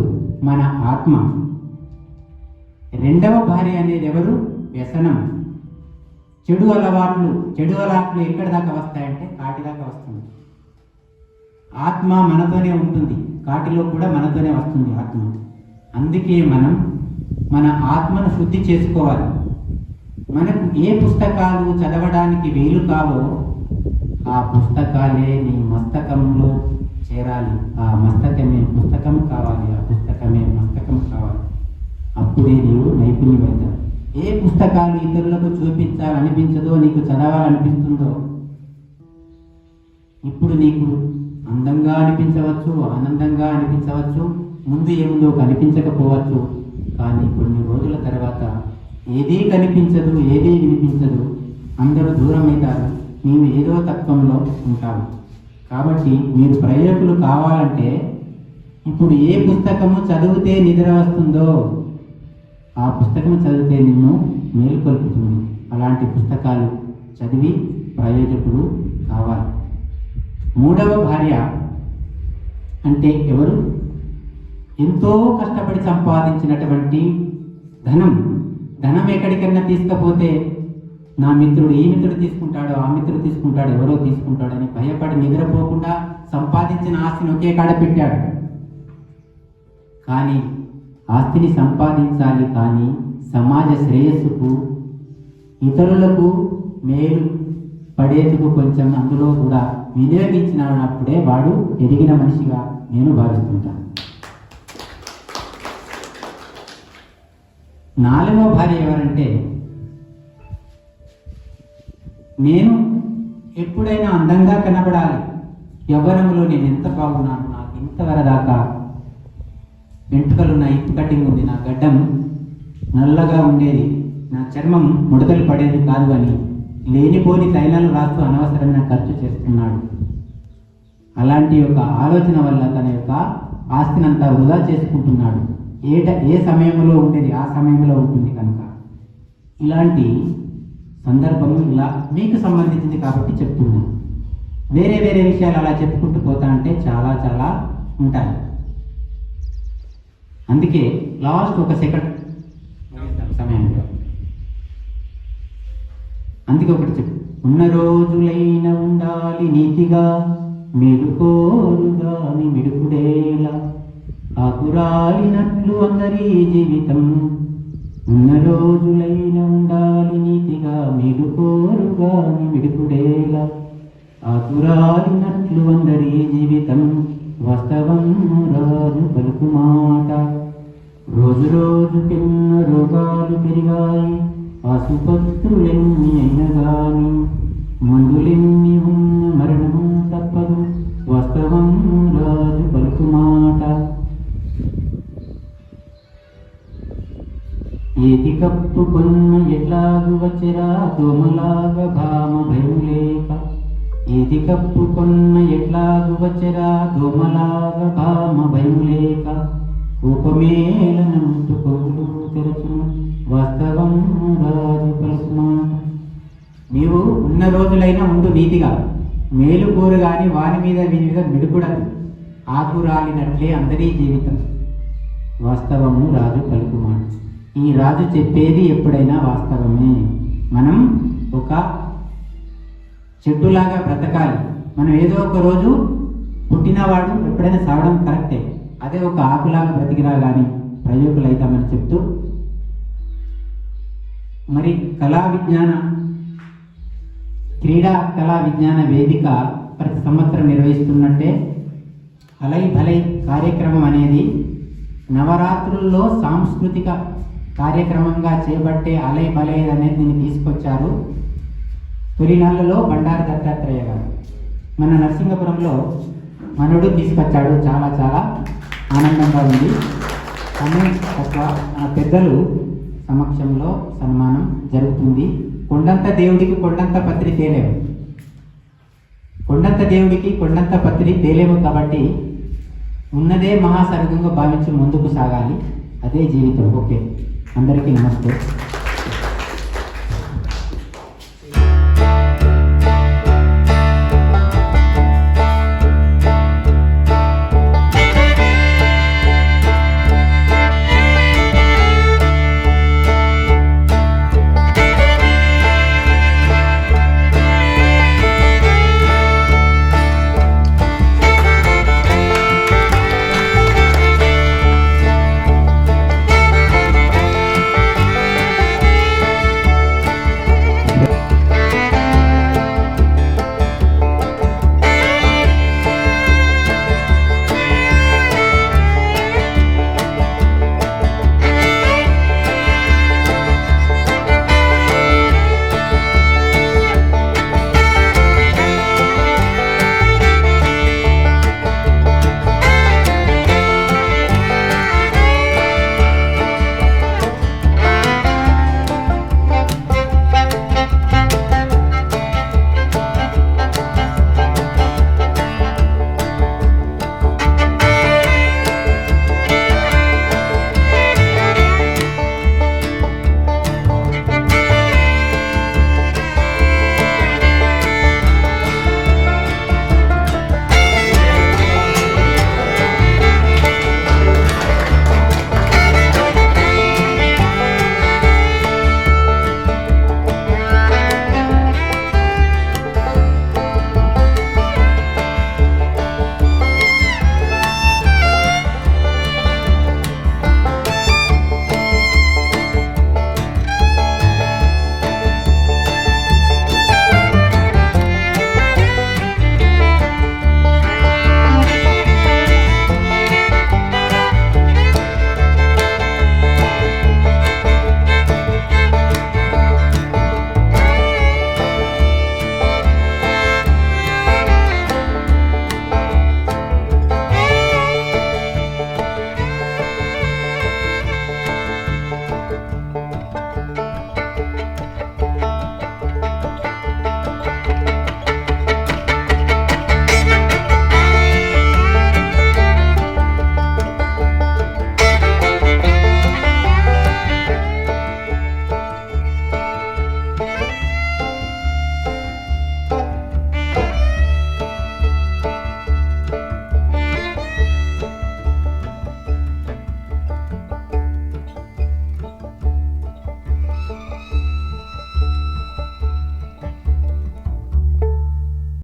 [SPEAKER 9] మన ఆత్మ. రెండవ భార్య అనేది ఎవరు? వ్యసనం, చెడు అలవాట్లు. చెడు అలవాట్లు ఎక్కడి దాకా వస్తాయంటే కాటి దాకా వస్తుంది. ఆత్మ మనతోనే ఉంటుంది, కాటిలో కూడా మనతోనే వస్తుంది ఆత్మ. అందుకే మనం మన ఆత్మను శుద్ధి చేసుకోవాలి. మనకు ఏ పుస్తకాలు చదవడానికి వీలు కావో ఆ పుస్తకాలే నీ మస్తకంలో చేరాలి. ఆ మస్తకమే పుస్తకం కావాలి, ఆ పుస్తకమే మస్తకం కావాలి. అప్పుడే నీవు నైపుణ్యమవుతావు. ఏ పుస్తకాలు ఇతరులకు చూపించాలనిపించదో, నీకు చదవాలనిపిస్తుందో, ఇప్పుడు నీకు అందంగా అనిపించవచ్చు, ఆనందంగా అనిపించవచ్చు, ముందు ఏముందో కనిపించకపోవచ్చు, కానీ కొన్ని రోజుల తర్వాత ఏదీ కనిపించదు, ఏదీ వినిపించదు, అందరూ దూరం అవుతారు, నీవు ఏదో తత్వంలో ఉంటావు. కాబట్టి మీరు ప్రయోజకులు కావాలంటే ఇప్పుడు ఏ పుస్తకము చదివితే నిద్ర వస్తుందో ఆ పుస్తకం చదివితే నిన్ను మేలుకొల్పుతుంది. అలాంటి పుస్తకాలు చదివి ప్రయోజకులు కావాలి. మూడవ భార్య అంటే ఎవరు? ఎంతో కష్టపడి సంపాదించినటువంటి ధనం. ధనం ఎక్కడికన్నా తీసుకపోతే నా మిత్రుడు, ఈ మిత్రుడు తీసుకుంటాడు, ఆ మిత్రుడు తీసుకుంటాడు, ఎవరో తీసుకుంటాడని భయపడి నిద్రపోకుండా సంపాదించిన ఆస్తిని ఒకే కాడ పెట్టాడు. కానీ ఆస్తిని సంపాదించాలి, కానీ సమాజ శ్రేయస్సుకు, ఇతరులకు మేలు పడేందుకు కొంచెం అందులో కూడా వినియోగించినప్పుడే వాడు ఎదిగిన మనిషిగా నేను భావిస్తుంటాను. నాలుగవ భార్య ఎవరంటే, నేను ఎప్పుడైనా అందంగా కనబడాలి, యవ్వనంలో నేను ఎంత బాగున్నాను, నాకు ఇంతవరదాకా వెంట్రుకలున్న ఇప్పు కట్టింగ్ ఉంది, నా గడ్డం నల్లగా ఉండేది, నా చర్మం ముడతలు పడేది కాదు అని లేనిపోని తైలాలు రాస్తూ అనవసరమైన ఖర్చు చేస్తున్నాడు. అలాంటి యొక్క ఆలోచన వల్ల తన యొక్క ఆస్తినంతా వృధా చేసుకుంటున్నాడు. ఏ సమయంలో ఉండేది ఆ సమయంలో ఉంటుంది కనుక ఇలాంటి సందర్భము ఇలా మీకు సంబంధించింది కాబట్టి చెప్తున్నాను. వేరే వేరే విషయాలు అలా చెప్పుకుంటూ పోతా అంటే చాలా చాలా ఉంటాయి. అందుకే లాస్ట్ ఒక సెకండ్ సమయంలో అందుకే ఒకటి చెప్పు, ఉన్న రోజులైన ఉండాలి నీతిగా, మెడుకోరుగాని మిడుకుడేలా, ఆకురాలినట్లు అందరి జీవితం. ఉన్న రోజులైన ఉండాలి నీతిగా, మెడుకోరుగాని మిడుకుడేలా, ఆకురాలినట్లు అందరి జీవితం. వాస్తవం రాజు పలుకు మాట. రోజు రోజుకెన్న రోగాలు పెరిగాయి, ఆసుపత్రులెన్ని అయిన గాని, మందులెన్ని ఉన్న మరణము తప్పదు, వాస్తవం రాజు పలుకు మాట. ఏది కప్పుకున్న ఎట్లాగు వచ్చరా, దోమలాగా భామ భయం లేక. ఏది కప్పుకున్న ఎట్లాగు వచ్చరా, దోమలాగా భామ భయం లేక. కోపమేలనంటు కొగులు తెరచు, వాస్తవం రాజు పలుకు మాట. నీవు ఉన్న రోజులైనా ఉండు నీతిగా, మేలు కోరు గాని వాని మీద వీని మీద మిడుకుడదు, ఆకురాలినట్లే అందరి జీవితం. వాస్తవము రాజు పలుకు మాట. ఈ రాజు చెప్పేది ఎప్పుడైనా వాస్తవమే. మనం ఒక చెట్టులాగా బ్రతకాలి. మనం ఏదో ఒక రోజు పుట్టినవాడు ఎప్పుడైనా సాగడం కరెక్టే. అదే ఒక ఆకులాగా బ్రతికినా కానీ ప్రయోగులు అవుతామని చెప్తూ, మరి క్రీడా కళా విజ్ఞాన వేదిక ప్రతి సంవత్సరం నిర్వహిస్తున్నట్టే అలై భలై కార్యక్రమం అనేది నవరాత్రుల్లో సాంస్కృతిక కార్యక్రమంగా చేపట్టే అలై భలై అనేది దీన్ని తీసుకొచ్చారు. తొలినాళ్ళలో బండారు దత్తాత్రేయ గారు మన నరసింగపురంలో మనడు తీసుకొచ్చాడు. చాలా చాలా ఆనందంగా ఉంది. పెద్దలు సమక్షంలో సన్మానం జరుగుతుంది. కొండంత దేవుడికి కొండంత పత్రి తేలేము, కొండంత దేవుడికి కొండంత పత్రి తేలేము. కాబట్టి ఉన్నదే మహాసర్గంగా భావించి ముందుకు సాగాలి. అదే జీవితం. ఓకే, అందరికీ నమస్తే.